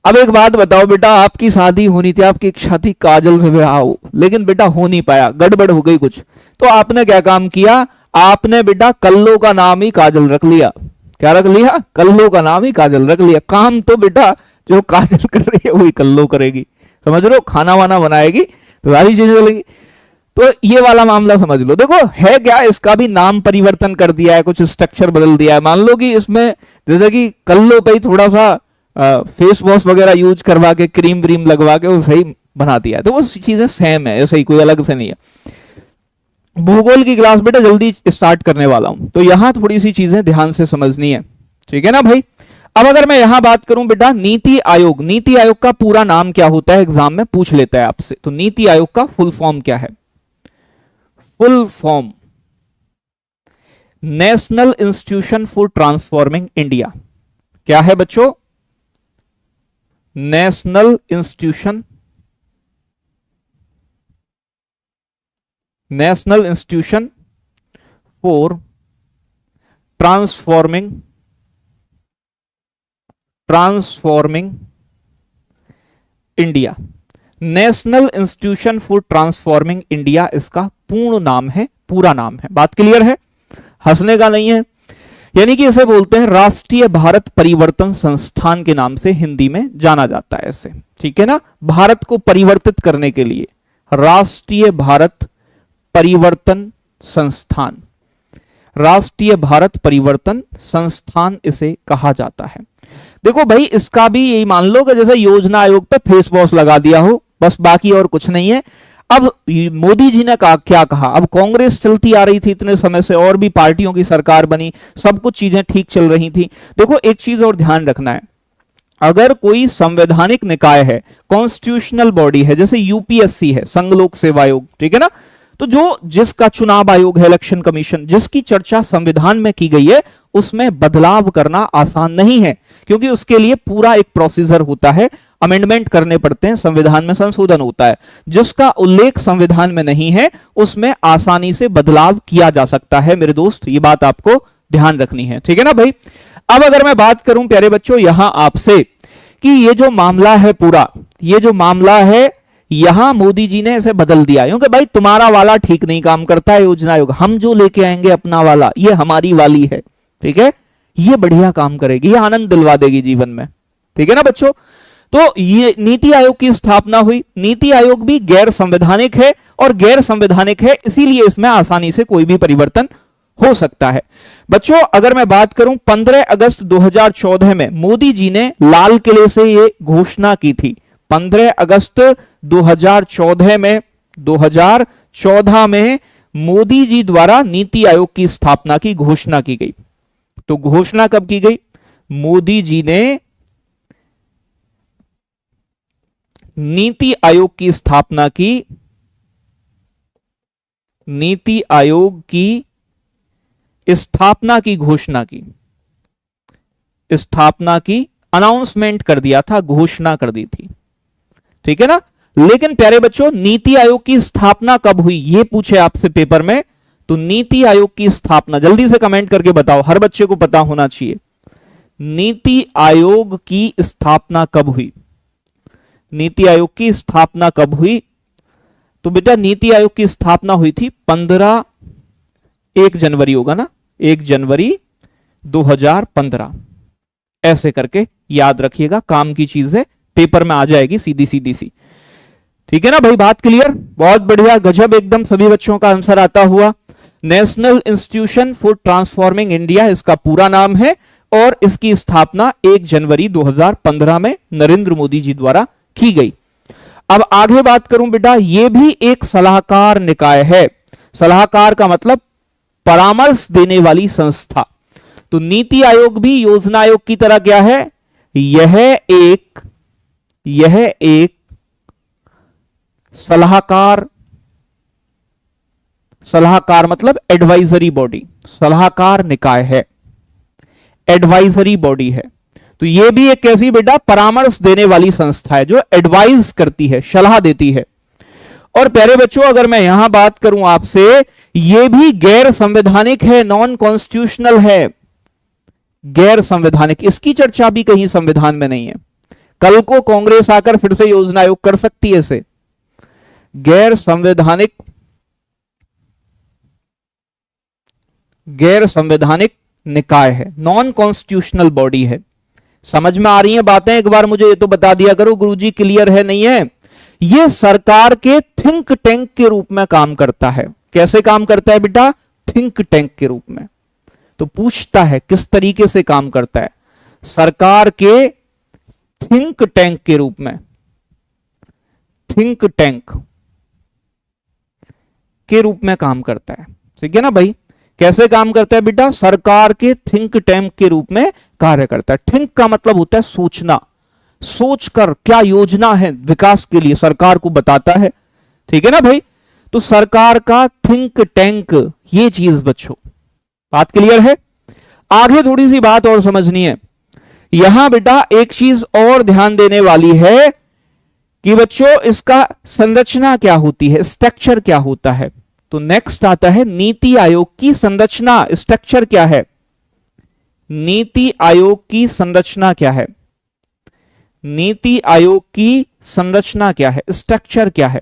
अब एक बात बताओ बेटा, आपकी शादी होनी थी, आपकी इच्छा थी काजल से ब्याह हो, लेकिन बेटा हो नहीं पाया, गड़बड़ हो गई कुछ, तो आपने क्या काम किया, आपने बेटा कल्लो का नाम ही काजल रख लिया। क्या रख लिया, कल्लो का नाम ही काजल रख लिया। काम तो बेटा जो काजल कर रही है वही कल्लो करेगी, समझ लो, खाना वाना बनाएगी तो सारी चीजें चलेगी। तो ये वाला मामला समझ लो। देखो है क्या, इसका भी नाम परिवर्तन कर दिया है, कुछ स्ट्रक्चर बदल दिया है। मान लो कि इसमें जैसे कि कल्लो पे ही थोड़ा सा फेस वॉश वगैरह यूज करवा के, क्रीम व्रीम लगवा के वो सही बना दिया है, तो वो चीजें सेम है, ऐसे ही कोई अलग से नहीं है। भूगोल की क्लास बेटा जल्दी स्टार्ट करने वाला हूं, तो यहां थोड़ी सी चीजें ध्यान से समझनी है, ठीक है ना भाई। अब अगर मैं यहां बात करूं बेटा नीति आयोग, नीति आयोग का पूरा नाम क्या होता है, एग्जाम में पूछ लेता है आपसे, तो नीति आयोग का फुल फॉर्म क्या है, full form national institution for transforming India. क्या है बच्चों, national institution for transforming India. National institution for transforming India इसका पूर्ण नाम है, पूरा नाम है। बात क्लियर है, हंसने का नहीं है। यानी कि इसे बोलते हैं राष्ट्रीय भारत परिवर्तन संस्थान के नाम से हिंदी में जाना जाता है इसे, ठीक है ना। भारत को परिवर्तित करने के लिए राष्ट्रीय भारत परिवर्तन संस्थान, राष्ट्रीय भारत परिवर्तन संस्थान इसे कहा जाता है। देखो भाई इसका भी यही मान लो कि जैसे योजना आयोग पे फेस वॉश लगा दिया हो, बस बाकी और कुछ नहीं है। अब मोदी जी ने क्या कहा, अब कांग्रेस चलती आ रही थी इतने समय से, और भी पार्टियों की सरकार बनी, सब कुछ चीजें ठीक चल रही थी। देखो एक चीज और ध्यान रखना है, अगर कोई संवैधानिक निकाय है, कॉन्स्टिट्यूशनल बॉडी है, जैसे यूपीएससी है, संघ लोक सेवा आयोग, ठीक है ना, तो जिसका चुनाव आयोग है, इलेक्शन कमीशन, जिसकी चर्चा संविधान में की गई है, उसमें बदलाव करना आसान नहीं है, क्योंकि उसके लिए पूरा एक प्रोसीजर होता है, अमेंडमेंट करने पड़ते हैं, संविधान में संशोधन होता है। जिसका उल्लेख संविधान में नहीं है उसमें आसानी से बदलाव किया जा सकता है मेरे दोस्त, ये बात आपको ध्यान रखनी है, ठीक है ना भाई। अब अगर मैं बात करूं प्यारे बच्चों यहां आपसे कि ये जो मामला है पूरा, ये जो मामला है यहां मोदी जी ने इसे बदल दिया, क्योंकि भाई तुम्हारा वाला ठीक नहीं काम करता है योजना आयोग, हम जो लेके आएंगे अपना वाला, ये हमारी वाली है, ठीक है, ये बढ़िया काम करेगी, ये आनंद दिलवा देगी जीवन में, ठीक है ना बच्चों। तो ये नीति आयोग की स्थापना हुई। नीति आयोग भी गैर संवैधानिक है, और गैर संवैधानिक है इसीलिए इसमें आसानी से कोई भी परिवर्तन हो सकता है। बच्चों अगर मैं बात करूं 15 अगस्त 2014 में मोदी जी ने लाल किले से ये घोषणा की थी। 15 अगस्त 2014 में मोदी जी द्वारा नीति आयोग की स्थापना की घोषणा की गई। तो घोषणा कब की गई, मोदी जी ने नीति आयोग की स्थापना की, नीति आयोग की स्थापना की घोषणा की, स्थापना की अनाउंसमेंट कर दिया था, घोषणा कर दी थी, ठीक है ना। लेकिन प्यारे बच्चों नीति आयोग की स्थापना कब हुई ये पूछे आपसे पेपर में, तो नीति आयोग की स्थापना जल्दी से कमेंट करके बताओ, हर बच्चे को पता होना चाहिए नीति आयोग की स्थापना कब हुई। नीति आयोग की स्थापना कब हुई, तो बेटा नीति आयोग की स्थापना हुई थी 1 जनवरी होगा ना, 1 जनवरी 2015, ऐसे करके याद रखिएगा, काम की चीज है, पेपर में आ जाएगी सीधी सीधी सी, ठीक है ना भाई। बात क्लियर, बहुत बढ़िया, गजब एकदम, सभी बच्चों का आंसर आता हुआ। National institution for transforming India इसका पूरा नाम है, और इसकी स्थापना 1 जनवरी 2015 में नरेंद्र मोदी जी द्वारा की गई। अब आगे बात करूं बेटा, यह भी एक सलाहकार निकाय है। सलाहकार का मतलब परामर्श देने वाली संस्था। तो नीति आयोग भी योजना आयोग की तरह क्या है, यह एक सलाहकार मतलब एडवाइजरी बॉडी, सलाहकार निकाय है, एडवाइजरी बॉडी है। तो यह भी एक कैसी बेटा, परामर्श देने वाली संस्था है जो एडवाइज करती है, सलाह देती है। और प्यारे बच्चों, अगर मैं यहां बात करूं आपसे, यह भी गैर संवैधानिक है, नॉन कॉन्स्टिट्यूशनल है, गैर संवैधानिक। इसकी चर्चा भी कहीं संविधान में नहीं है। कल को कांग्रेस आकर फिर से योजना आयोग कर सकती है इसे। गैर संवैधानिक निकाय है, नॉन कॉन्स्टिट्यूशनल बॉडी है। समझ में आ रही है बातें? एक बार मुझे ये तो बता दिया करो गुरुजी, क्लियर है नहीं है? ये सरकार के थिंक टैंक के रूप में काम करता है। कैसे काम करता है बेटा? थिंक टैंक के रूप में। तो पूछता है किस तरीके से काम करता है? सरकार के थिंक टैंक के रूप में, थिंक टैंक के रूप में काम करता है। ठीक है ना भाई? कैसे काम करता है बेटा? सरकार के थिंक टैंक के रूप में कार्य करता है। थिंक का मतलब होता है सोचना, सोचकर क्या योजना है विकास के लिए सरकार को बताता है। ठीक है ना भाई? तो सरकार का थिंक टैंक, ये चीज बच्चों, बात क्लियर है? आगे थोड़ी सी बात और समझनी है। यहां बेटा एक चीज और ध्यान देने वाली है कि बच्चों इसका संरचना क्या होती है, स्ट्रक्चर क्या होता है। तो नेक्स्ट आता है नीति आयोग की संरचना, स्ट्रक्चर क्या है? नीति आयोग की संरचना क्या है? नीति आयोग की संरचना क्या है, स्ट्रक्चर क्या है?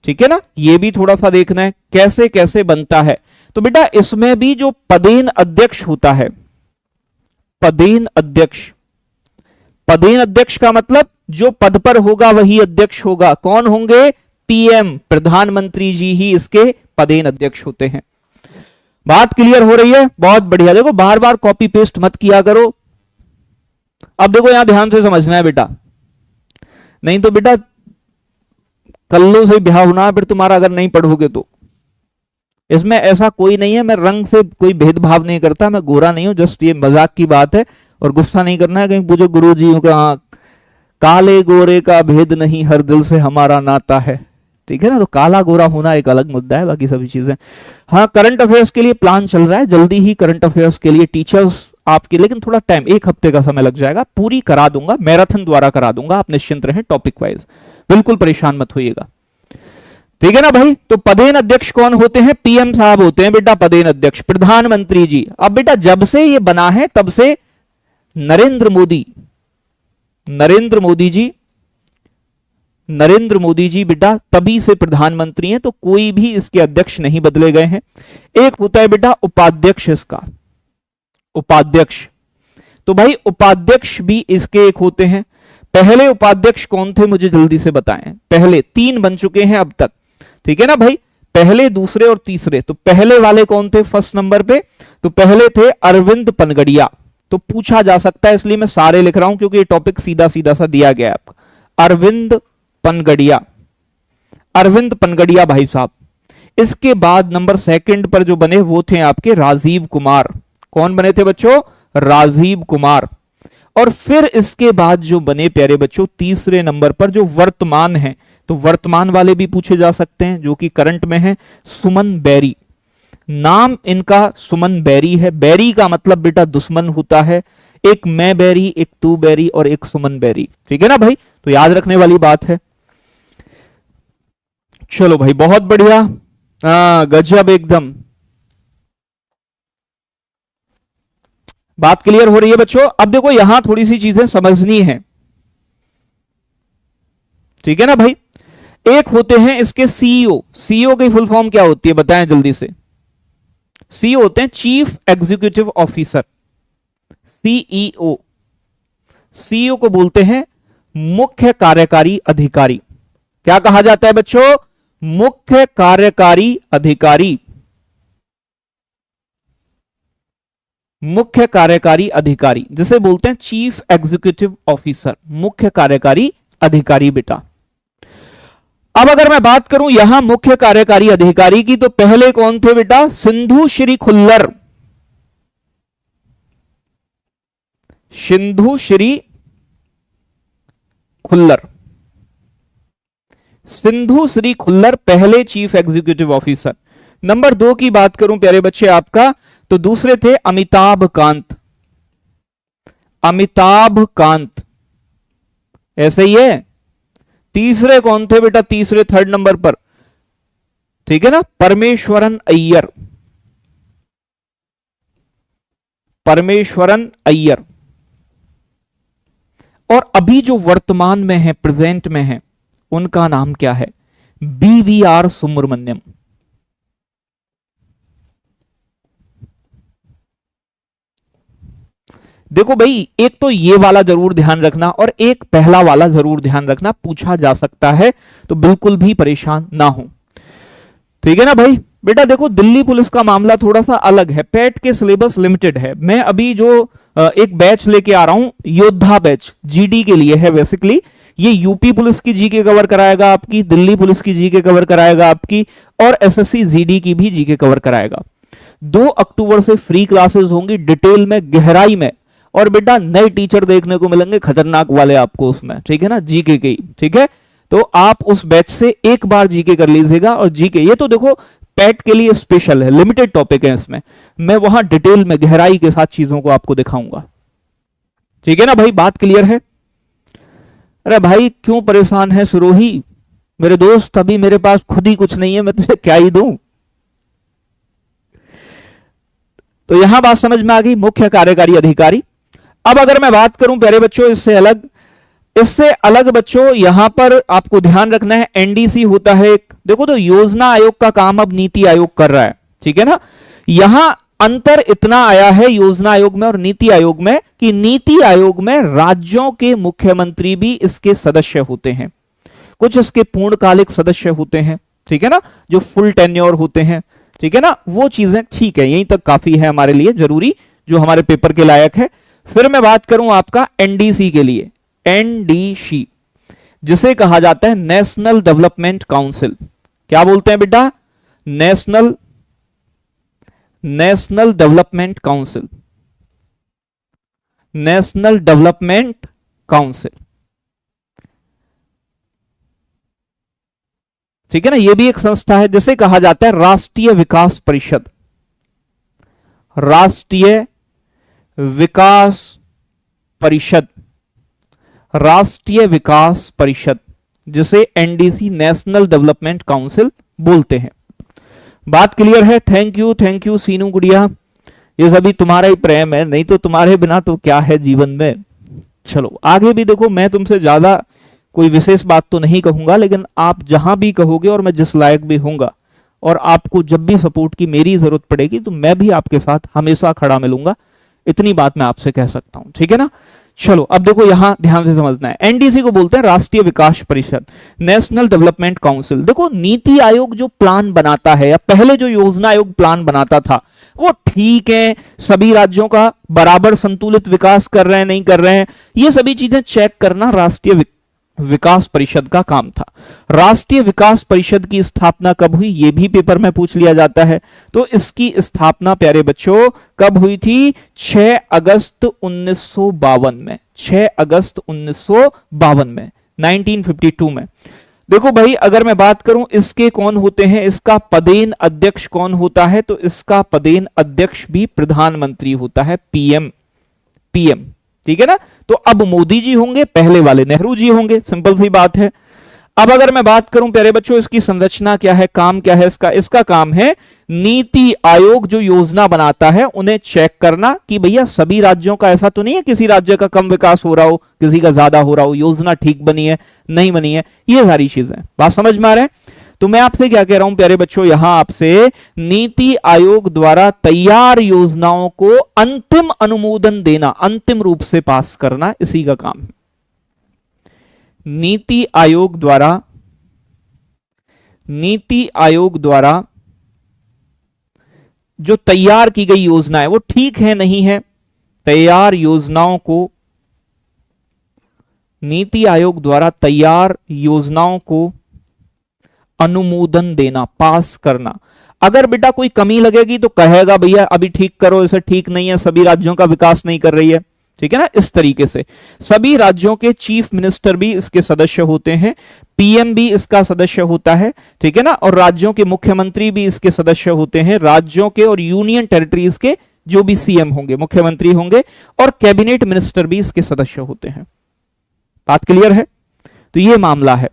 ठीक है ना? यह भी थोड़ा सा देखना है कैसे कैसे बनता है। तो बेटा इसमें भी जो पदेन अध्यक्ष होता है, पदेन अध्यक्ष, पदेन अध्यक्ष का मतलब जो पद पर होगा वही अध्यक्ष होगा। कौन होंगे? पीएम, प्रधानमंत्री जी ही इसके पदेन अध्यक्ष होते हैं। बात क्लियर हो रही है? बहुत बढ़िया। देखो बार बार कॉपी पेस्ट मत किया करो। अब देखो यहां ध्यान से समझना है बेटा, नहीं तो बेटा कल्लो से ब्याह होना फिर तुम्हारा, अगर नहीं पढ़ोगे तो। इसमें ऐसा कोई नहीं है, मैं रंग से कोई भेदभाव नहीं करता, मैं गोरा नहीं हूं, जस्ट ये मजाक की बात है। और गुस्सा नहीं करना है कहीं पूछो गुरु जी का, काले गोरे का भेद नहीं, हर दिल से हमारा नाता है। ठीक है ना? तो काला गोरा होना एक अलग मुद्दा है, बाकी सभी चीजें। हाँ, करंट अफेयर्स के लिए प्लान चल रहा है, जल्दी ही करंट अफेयर्स के लिए टीचर्स आपके, लेकिन थोड़ा टाइम, 1 हफ्ते का समय लग जाएगा, पूरी करा दूंगा, मैराथन द्वारा करा दूंगा। आप निश्चिंत रहें, टॉपिक वाइज, बिल्कुल परेशान मत होइएगा। ठीक है ना भाई? तो पदेन अध्यक्ष कौन होते हैं? पीएम साहब होते हैं बेटा पदेन अध्यक्ष, प्रधानमंत्री जी। अब बेटा जब से ये बना है तब से नरेंद्र मोदी जी बेटा तभी से प्रधानमंत्री हैं, तो कोई भी इसके अध्यक्ष नहीं बदले गए हैं। एक होता है बेटा उपाध्यक्ष, इसका उपाध्यक्ष। तो भाई उपाध्यक्ष भी इसके एक होते हैं। पहले उपाध्यक्ष कौन थे मुझे जल्दी से बताएं? पहले 3 बन चुके हैं अब तक। ठीक है ना भाई? पहले, दूसरे और तीसरे। तो पहले वाले कौन थे फर्स्ट नंबर पे? तो पहले थे अरविंद पनगड़िया। तो पूछा जा सकता है, इसलिए मैं सारे लिख रहा हूं क्योंकि ये टॉपिक सीधा सीधा सा दिया गया है आपका। अरविंद पनगड़िया, अरविंद पनगड़िया भाई साहब। इसके बाद नंबर 2 पर जो बने वो थे आपके राजीव कुमार। कौन बने थे बच्चों? राजीव कुमार। और फिर इसके बाद जो बने प्यारे बच्चों तीसरे नंबर पर जो वर्तमान है, तो वर्तमान वाले भी पूछे जा सकते हैं जो कि करंट में है, सुमन बैरी। नाम इनका सुमन बैरी है। बैरी का मतलब बेटा दुश्मन होता है। एक मैं बैरी, एक तू बैरी और एक सुमन बैरी। ठीक है ना भाई? तो याद रखने वाली बात है। चलो भाई बहुत बढ़िया, गजब एकदम। बात क्लियर हो रही है बच्चों? अब देखो यहां थोड़ी सी चीजें समझनी है। ठीक है ना भाई? एक होते हैं इसके सीईओ। सीईओ की फुल फॉर्म क्या होती है बताएं जल्दी से? सीईओ होते हैं chief executive officer, CEO. CEO को बोलते हैं मुख्य कार्यकारी अधिकारी। क्या कहा जाता है बच्चों? मुख्य कार्यकारी अधिकारी, मुख्य कार्यकारी अधिकारी जिसे बोलते हैं चीफ एग्जीक्यूटिव ऑफिसर, मुख्य कार्यकारी अधिकारी बेटा। अब अगर मैं बात करूं यहां मुख्य कार्यकारी अधिकारी की, तो पहले कौन थे बेटा? सिंधु श्री खुल्लर, सिंधु श्री खुल्लर, सिंधु श्री खुल्लर पहले चीफ एग्जीक्यूटिव ऑफिसर। नंबर 2 की बात करूं प्यारे बच्चे आपका, तो दूसरे थे अमिताभ कांत, अमिताभ कांत, ऐसे ही है। तीसरे कौन थे बेटा? तीसरे थर्ड नंबर पर, ठीक है ना, परमेश्वरन अय्यर, परमेश्वरन अय्यर। और अभी जो वर्तमान में है, प्रेजेंट में है, उनका नाम क्या है? BVR सुब्रमण्यम। देखो भाई, एक तो ये वाला जरूर ध्यान रखना और एक पहला वाला जरूर ध्यान रखना, पूछा जा सकता है, तो बिल्कुल भी परेशान ना हो, ठीक है ना भाई। बेटा देखो, दिल्ली पुलिस का मामला थोड़ा सा अलग है, पेट के सिलेबस लिमिटेड है। मैं अभी जो एक बैच लेके आ रहा हूं, योद्धा बैच, जीडी के लिए है बेसिकली। ये यूपी पुलिस की जीके कवर कराएगा आपकी, दिल्ली पुलिस की जीके कवर कराएगा आपकी, और एसएससी जीडी की भी जीके कवर कराएगा। 2 अक्टूबर से फ्री क्लासेस होंगी, डिटेल में, गहराई में। और बेटा नए टीचर देखने को मिलेंगे खतरनाक वाले आपको उसमें, ठीक है ना, जीके के, ठीक है। तो आप उस बैच से एक बार जीके कर लीजिएगा। और जीके ये तो देखो पैट के लिए स्पेशल है, लिमिटेड टॉपिक है इसमें, मैं वहां डिटेल में गहराई के साथ चीजों को आपको दिखाऊंगा, ठीक है ना भाई, बात क्लियर है। अरे भाई क्यों परेशान है सुरोही मेरे दोस्त, अभी मेरे पास खुद ही कुछ नहीं है, मैं तुझे क्या ही दूं। तो यहां बात समझ में आ गई, मुख्य कार्यकारी अधिकारी। अब अगर मैं बात करूं प्यारे बच्चों इससे अलग बच्चों, यहां पर आपको ध्यान रखना है, एनडीसी होता है एक। देखो तो योजना आयोग का काम अब नीति आयोग कर रहा है, ठीक है ना। यहां अंतर इतना आया है योजना आयोग में और नीति आयोग में, कि नीति आयोग में राज्यों के मुख्यमंत्री भी इसके सदस्य होते हैं, कुछ इसके पूर्णकालिक सदस्य होते हैं, ठीक है ना, जो फुल टेन्योर होते हैं, ठीक है ना। वो चीजें ठीक है, यहीं तक काफी है हमारे लिए जरूरी, जो हमारे पेपर के लायक है। फिर मैं बात करूं आपका एनडीसी के लिए, एनडीसी जिसे कहा जाता है नेशनल डेवलपमेंट काउंसिल। क्या बोलते हैं बेटा? National development council, national development council, ठीक है ना। यह भी एक संस्था है जिसे कहा जाता है राष्ट्रीय विकास परिषद, राष्ट्रीय विकास परिषद, राष्ट्रीय विकास परिषद, जिसे एनडीसी नेशनल डेवलपमेंट काउंसिल बोलते हैं। बात क्लियर है? थैंक यू सीनू गुड़िया, ये सभी तुम्हारा ही प्रेम है, नहीं तो तुम्हारे बिना तो क्या है जीवन में। चलो आगे भी देखो, मैं तुमसे ज्यादा कोई विशेष बात तो नहीं कहूंगा, लेकिन आप जहां भी कहोगे और मैं जिस लायक भी होऊंगा, और आपको जब भी सपोर्ट की मेरी जरूरत पड़ेगी, तो मैं भी आपके साथ हमेशा खड़ा मिलूंगा, इतनी बात मैं आपसे कह सकता हूं, ठीक है ना। चलो अब देखो यहां ध्यान से समझना है, एनडीसी को बोलते हैं राष्ट्रीय विकास परिषद, नेशनल डेवलपमेंट काउंसिल। देखो नीति आयोग जो प्लान बनाता है, या पहले जो योजना आयोग प्लान बनाता था, वो ठीक है, सभी राज्यों का बराबर संतुलित विकास कर रहे हैं नहीं कर रहे हैं, ये सभी चीजें चेक करना राष्ट्रीय विकास परिषद का काम था। राष्ट्रीय विकास परिषद की स्थापना कब हुई, यह भी पेपर में पूछ लिया जाता है। तो इसकी स्थापना प्यारे बच्चों कब हुई थी? 6 अगस्त 1952 में, 6 अगस्त 1952 में, 1952 में। देखो भाई अगर मैं बात करूं इसके कौन होते हैं, इसका पदेन अध्यक्ष कौन होता है, तो इसका पदेन अध्यक्ष भी प्रधानमंत्री होता है, पीएम, ठीक है ना। तो अब मोदी जी होंगे, पहले वाले नेहरू जी होंगे, सिंपल सी बात है। अब अगर मैं बात करूं प्यारे बच्चों इसकी संरचना क्या है, काम क्या है इसका काम है नीति आयोग जो योजना बनाता है उन्हें चेक करना कि भैया सभी राज्यों का ऐसा तो नहीं है किसी राज्य का कम विकास हो रहा हो, किसी का ज्यादा हो रहा हो, योजना ठीक बनी है नहीं बनी है, ये सारी चीजें। बात समझ में आ रहा है? तो मैं आपसे क्या कह रहा हूं प्यारे बच्चों, यहां आपसे नीति आयोग द्वारा तैयार योजनाओं को अंतिम अनुमोदन देना, अंतिम रूप से पास करना, इसी का काम है। नीति आयोग द्वारा नीति आयोग द्वारा जो तैयार की गई योजना है वो ठीक है नहीं है, तैयार योजनाओं को, नीति आयोग द्वारा तैयार योजनाओं को अनुमोदन देना, पास करना। अगर बेटा कोई कमी लगेगी तो कहेगा भैया अभी ठीक करो, इसे ठीक नहीं है, सभी राज्यों का विकास नहीं कर रही है, ठीक है ना। इस तरीके से सभी राज्यों के चीफ मिनिस्टर भी इसके सदस्य होते हैं, पीएम भी इसका सदस्य होता है, ठीक है ना, और राज्यों के मुख्यमंत्री भी इसके सदस्य होते हैं। राज्यों के और यूनियन टेरिटरीज के जो भी सीएम होंगे, मुख्यमंत्री होंगे, और कैबिनेट मिनिस्टर भी इसके सदस्य होते हैं। बात क्लियर है? तो ये मामला है।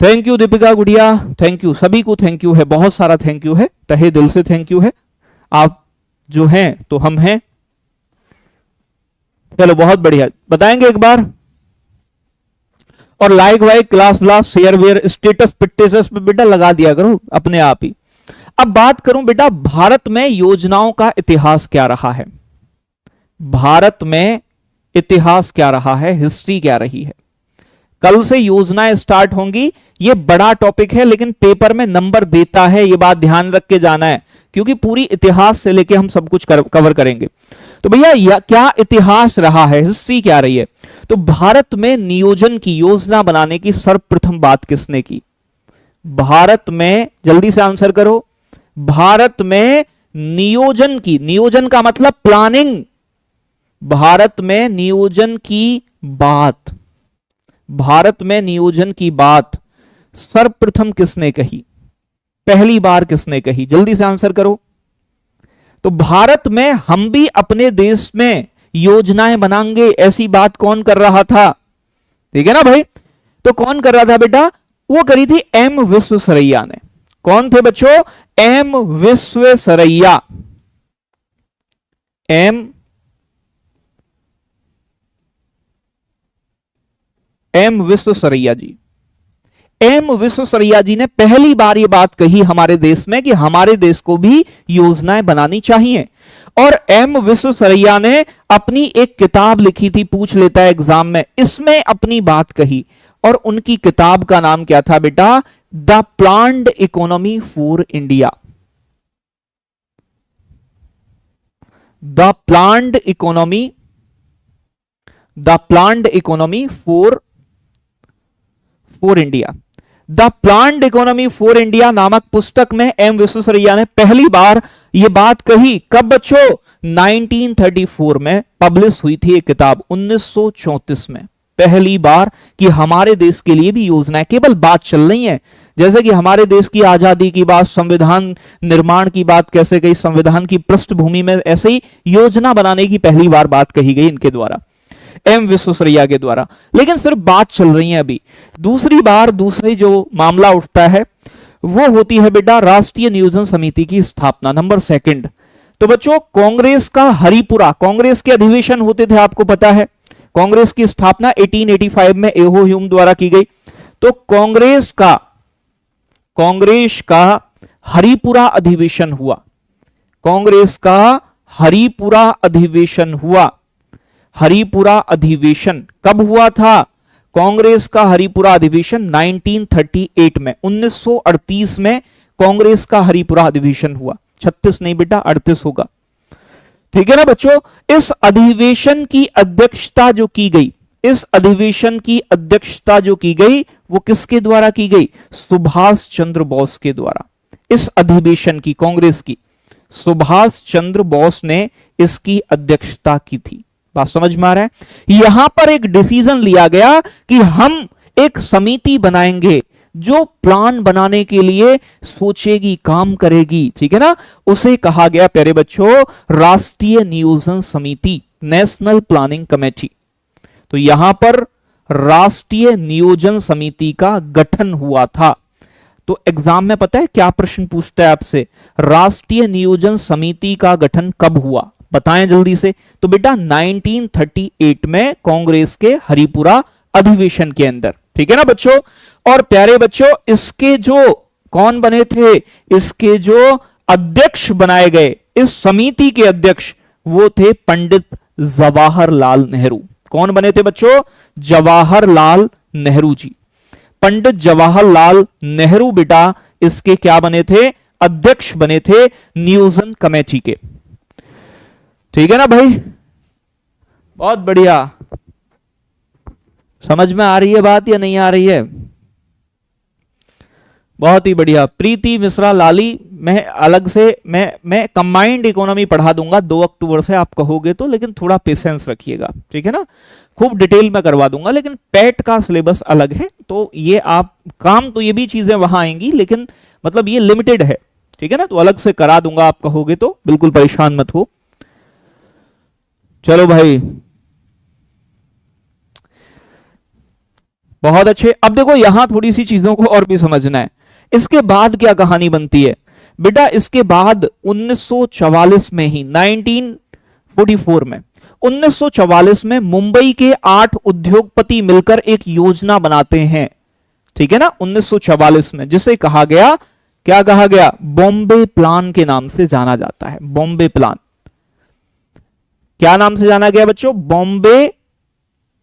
थैंक यू दीपिका गुड़िया, थैंक यू, सभी को थैंक यू है, बहुत सारा थैंक यू है, तहे दिल से थैंक यू है। आप जो हैं तो हम हैं। चलो बहुत बढ़िया, बताएंगे एक बार। और लाइक वाइक क्लास ब्लास शेयर वेयर स्टेटस पिटेटस पे बेटा लगा दिया करो अपने आप ही। अब बात करूं बेटा भारत में योजनाओं का इतिहास क्या रहा है, भारत में इतिहास क्या रहा है, हिस्ट्री क्या रही है। कल से योजनाएं स्टार्ट होंगी, ये बड़ा टॉपिक है लेकिन पेपर में नंबर देता है, ये बात ध्यान रख के जाना है, क्योंकि पूरी इतिहास से लेके हम सब कुछ कवर करेंगे। तो भैया क्या इतिहास रहा है, हिस्ट्री क्या रही है। तो भारत में नियोजन की, योजना बनाने की सर्वप्रथम बात किसने की? भारत में, जल्दी से आंसर करो, भारत में नियोजन की, नियोजन का मतलब प्लानिंग, भारत में नियोजन की बात, भारत में नियोजन की बात सर्वप्रथम किसने कही, पहली बार किसने कही? जल्दी से आंसर करो। तो भारत में हम भी अपने देश में योजनाएं बनाएंगे, ऐसी बात कौन कर रहा था? ठीक है ना भाई, तो कौन कर रहा था बेटा? वो करी थी एम विश्वेश्वरैया ने। कौन थे बच्चों? एम विश्वेश्वरैया, एम विश्वेश्वरैया जी। एम विश्वेश्वरैया जी ने पहली बार ये बात कही हमारे देश में कि हमारे देश को भी योजनाएं बनानी चाहिए। और एम विश्वेश्वरैया ने अपनी एक किताब लिखी थी, पूछ लेता है एग्जाम में, इसमें अपनी बात कही। और उनकी किताब का नाम क्या था बेटा? The planned economy for India, the planned economy, the planned economy for India. The planned economy for India नामक पुस्तक में एम विश्वेश्वरैया ने पहली बार यह बात कही। कब बच्चों? 1934 में पब्लिश हुई थी एक किताब, 1934 में पहली बार, कि हमारे देश के लिए भी योजनाएं, केवल बात चल रही है। जैसे कि हमारे देश की आजादी की बात, संविधान निर्माण की बात कैसे गई, संविधान की पृष्ठभूमि में, ऐसे ही योजना बनाने की पहली बार बात कही गई इनके द्वारा, एम विश्वेश्वरैया के द्वारा। लेकिन सिर्फ बात चल रही है अभी। दूसरी बार, दूसरी जो मामला उठता है वो होती है बेटा राष्ट्रीय नियोजन समिति की स्थापना, नंबर 2। तो बच्चों कांग्रेस का हरिपुरा, कांग्रेस के अधिवेशन होते थे, आपको पता है। कांग्रेस की स्थापना 1885 में एहो ह्यूम द्वारा की गई। तो कांग्रेस का हरिपुरा अधिवेशन हुआ, कांग्रेस का हरिपुरा अधिवेशन हुआ। हरिपुरा अधिवेशन कब हुआ था? कांग्रेस का हरिपुरा अधिवेशन 1938 में, 1938 में कांग्रेस का हरिपुरा अधिवेशन हुआ। 36 नहीं बेटा, 38 होगा, ठीक है ना बच्चों। इस अधिवेशन की अध्यक्षता जो की गई, इस अधिवेशन की अध्यक्षता जो की गई वो किसके द्वारा की गई? सुभाष चंद्र बोस के द्वारा। इस अधिवेशन की, कांग्रेस की, सुभाष चंद्र बोस ने इसकी अध्यक्षता की थी। बात समझ में आ रहा है? यहां पर एक डिसीजन लिया गया कि हम एक समिति बनाएंगे जो प्लान बनाने के लिए सोचेगी, काम करेगी, ठीक है ना। उसे कहा गया प्यारे बच्चों राष्ट्रीय नियोजन समिति, नेशनल प्लानिंग कमेटी। तो यहां पर राष्ट्रीय नियोजन समिति का गठन हुआ था। तो एग्जाम में पता है क्या प्रश्न पूछता है आपसे? राष्ट्रीय नियोजन समिति का गठन कब हुआ, बताएं जल्दी से। तो बेटा 1938 में कांग्रेस के हरिपुरा अधिवेशन के अंदर, ठीक है ना बच्चों। और प्यारे बच्चों इसके जो कौन बने थे, इसके जो अध्यक्ष बनाए गए, इस समिति के अध्यक्ष, वो थे पंडित जवाहरलाल नेहरू। कौन बने थे बच्चों? जवाहरलाल नेहरू जी। पंडित जवाहरलाल नेहरू बेटा इसके क्या बने थे, अध्यक्ष बने थे नियोजन कमेटी के। ठीक है ना भाई, बहुत बढ़िया। समझ में आ रही है बात या नहीं आ रही है? बहुत ही बढ़िया। प्रीति मिश्रा लाली, मैं अलग से मैं कंबाइंड इकोनॉमी पढ़ा दूंगा 2 अक्टूबर से, आप कहोगे तो, लेकिन थोड़ा पेशेंस रखिएगा, ठीक है ना। खूब डिटेल में करवा दूंगा, लेकिन पैट का सिलेबस अलग है, तो ये आप काम तो ये भी चीजें वहां आएंगी, लेकिन मतलब ये लिमिटेड है, ठीक है ना, तो अलग से करा दूंगा, आप कहोगे तो बिल्कुल परेशान मत हो। चलो भाई, बहुत अच्छे। अब देखो यहां थोड़ी सी चीजों को और भी समझना है। इसके बाद क्या कहानी बनती है बेटा, इसके बाद 1944 में ही 1944 में 1944 में मुंबई के 8 उद्योगपति मिलकर एक योजना बनाते हैं, ठीक है ना, 1944 में, जिसे कहा गया, क्या कहा गया, बॉम्बे प्लान के नाम से जाना जाता है। बॉम्बे प्लान, क्या नाम से जाना गया बच्चों,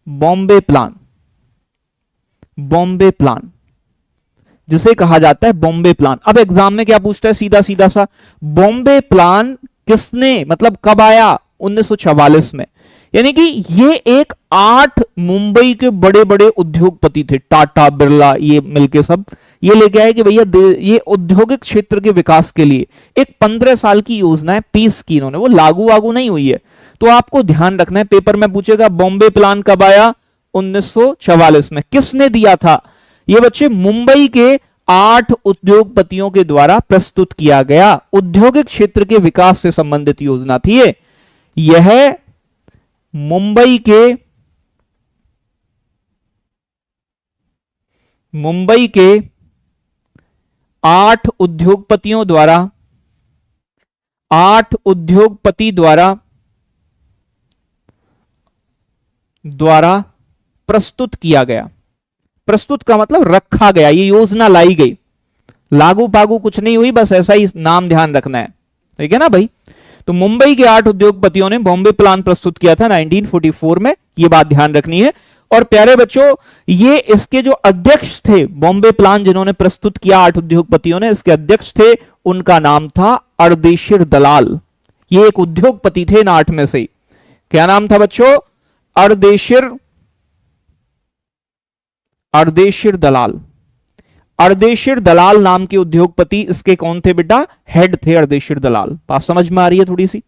बॉम्बे प्लान, बॉम्बे प्लान जिसे कहा जाता है बॉम्बे प्लान। अब एग्जाम में क्या पूछता है, सीधा सीधा सा, बॉम्बे प्लान किसने, मतलब कब आया, 1944 में। यानी कि ये एक 8 मुंबई के बड़े बड़े उद्योगपति थे, टाटा बिरला, ये मिलके सब ये लेके आए कि भैया ये औद्योगिक क्षेत्र के विकास के लिए एक 15 साल की योजना है, पेश की इन्होंने, वो लागू वागू नहीं हुई है। तो आपको ध्यान रखना है, पेपर में पूछेगा बॉम्बे प्लान कब आया, 1944 में। किसने दिया था ये बच्चे, मुंबई के 8 उद्योगपतियों के द्वारा प्रस्तुत किया गया औद्योगिक क्षेत्र के विकास से संबंधित योजना थी ये। यह मुंबई के 8 उद्योगपतियों द्वारा, 8 उद्योगपति द्वारा प्रस्तुत किया गया। प्रस्तुत का मतलब रखा गया, ये योजना लाई गई, लागू पागू कुछ नहीं हुई, बस ऐसा ही नाम ध्यान रखना है, ठीक है ना भाई। तो मुंबई के 8 उद्योगपतियों ने बॉम्बे प्लान प्रस्तुत किया था 1944 में, ये बात ध्यान रखनी है। और प्यारे बच्चों, ये इसके जो अध्यक्ष थे, बॉम्बे प्लान जिन्होंने प्रस्तुत किया 8 उद्योगपतियों ने, इसके अध्यक्ष थे, उनका नाम था अर्देशीर दलाल। ये एक उद्योगपति थे इन 8 में से। क्या नाम था बच्चों, अर्देशीर दलाल। अर्देशीर दलाल नाम के उद्योगपति इसके कौन थे बेटा, हेड थे अर्देशीर दलाल। बात समझ में आ रही है थोड़ी सी?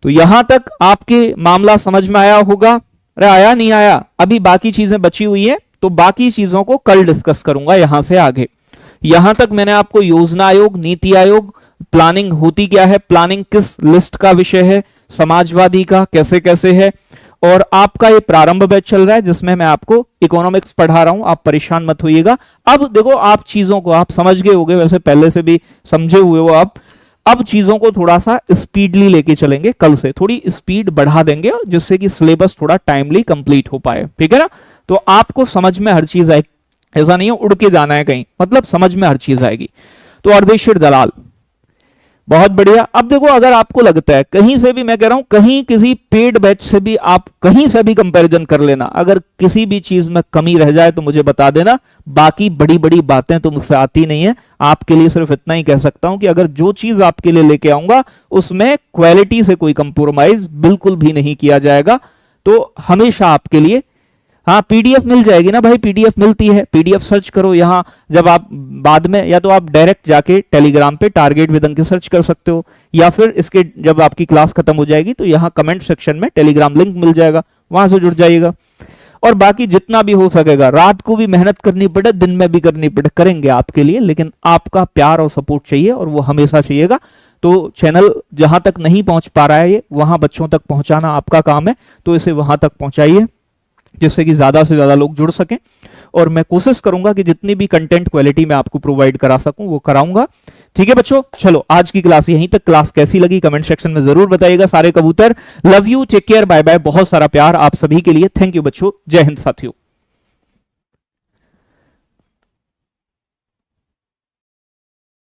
तो यहां तक आपके मामला समझ में आया होगा। अरे आया नहीं आया, अभी बाकी चीजें बची हुई है, तो बाकी चीजों को कल डिस्कस करूंगा यहां से आगे। यहां तक मैंने आपको योजना आयोग, नीति आयोग, प्लानिंग होती क्या है, प्लानिंग किस लिस्ट का विषय है, समाजवादी का कैसे कैसे है, और आपका ये प्रारंभ बैच चल रहा है जिसमें मैं आपको इकोनॉमिक्स पढ़ा रहा हूं, आप परेशान मत होइएगा। अब देखो, आप चीजों को आप समझ गए होंगे, वैसे पहले से भी समझे हुए हो आप। अब चीजों को थोड़ा सा स्पीडली लेके चलेंगे, कल से थोड़ी स्पीड बढ़ा देंगे जिससे कि सिलेबस थोड़ा टाइमली कंप्लीट हो पाए, ठीक है ना। तो आपको समझ में हर चीज आएगी, ऐसा नहीं है उड़ के जाना है कहीं, मतलब समझ में हर चीज आएगी। तो अर्देशीर दलाल, बहुत बढ़िया। अब देखो, अगर आपको लगता है कहीं से भी, मैं कह रहा हूं कहीं किसी पेड बैच से भी आप कहीं से भी कंपैरिजन कर लेना, अगर किसी भी चीज में कमी रह जाए तो मुझे बता देना। बाकी बड़ी बड़ी बातें तो मुझसे आती नहीं है, आपके लिए सिर्फ इतना ही कह सकता हूं कि अगर जो चीज आपके लिए लेके आऊंगा उसमें क्वालिटी से कोई कंप्रोमाइज बिल्कुल भी नहीं किया जाएगा। तो हमेशा आपके लिए, हाँ पीडीएफ मिल जाएगी ना भाई, पीडीएफ मिलती है, पीडीएफ सर्च करो यहां, जब आप बाद में, या तो आप डायरेक्ट जाके टेलीग्राम पे टारगेट विद अंकित सर्च कर सकते हो, या फिर इसके जब आपकी क्लास खत्म हो जाएगी तो यहां कमेंट सेक्शन में टेलीग्राम लिंक मिल जाएगा, वहां से जुड़ जाइएगा। और बाकी जितना भी हो सकेगा, रात को भी मेहनत करनी पड़े, दिन में भी करनी पड़े, करेंगे आपके लिए, लेकिन आपका प्यार और सपोर्ट चाहिए, और वो हमेशा चाहिएगा। तो चैनल जहां तक नहीं पहुंच पा रहा है, ये वहां बच्चों तक पहुंचाना आपका काम है, तो इसे वहां तक पहुंचाइए जिससे कि ज्यादा से ज्यादा लोग जुड़ सकें। और मैं कोशिश करूंगा कि जितनी भी कंटेंट क्वालिटी मैं आपको प्रोवाइड करा सकूं वो कराऊंगा, ठीक है बच्चों। चलो आज की क्लास यहीं तक। क्लास कैसी लगी कमेंट सेक्शन में जरूर बताइएगा सारे कबूतर। Love you, take care, bye bye, बहुत सारा प्यार आप सभी के लिए। थैंक यू बच्चों, जय हिंद साथियों।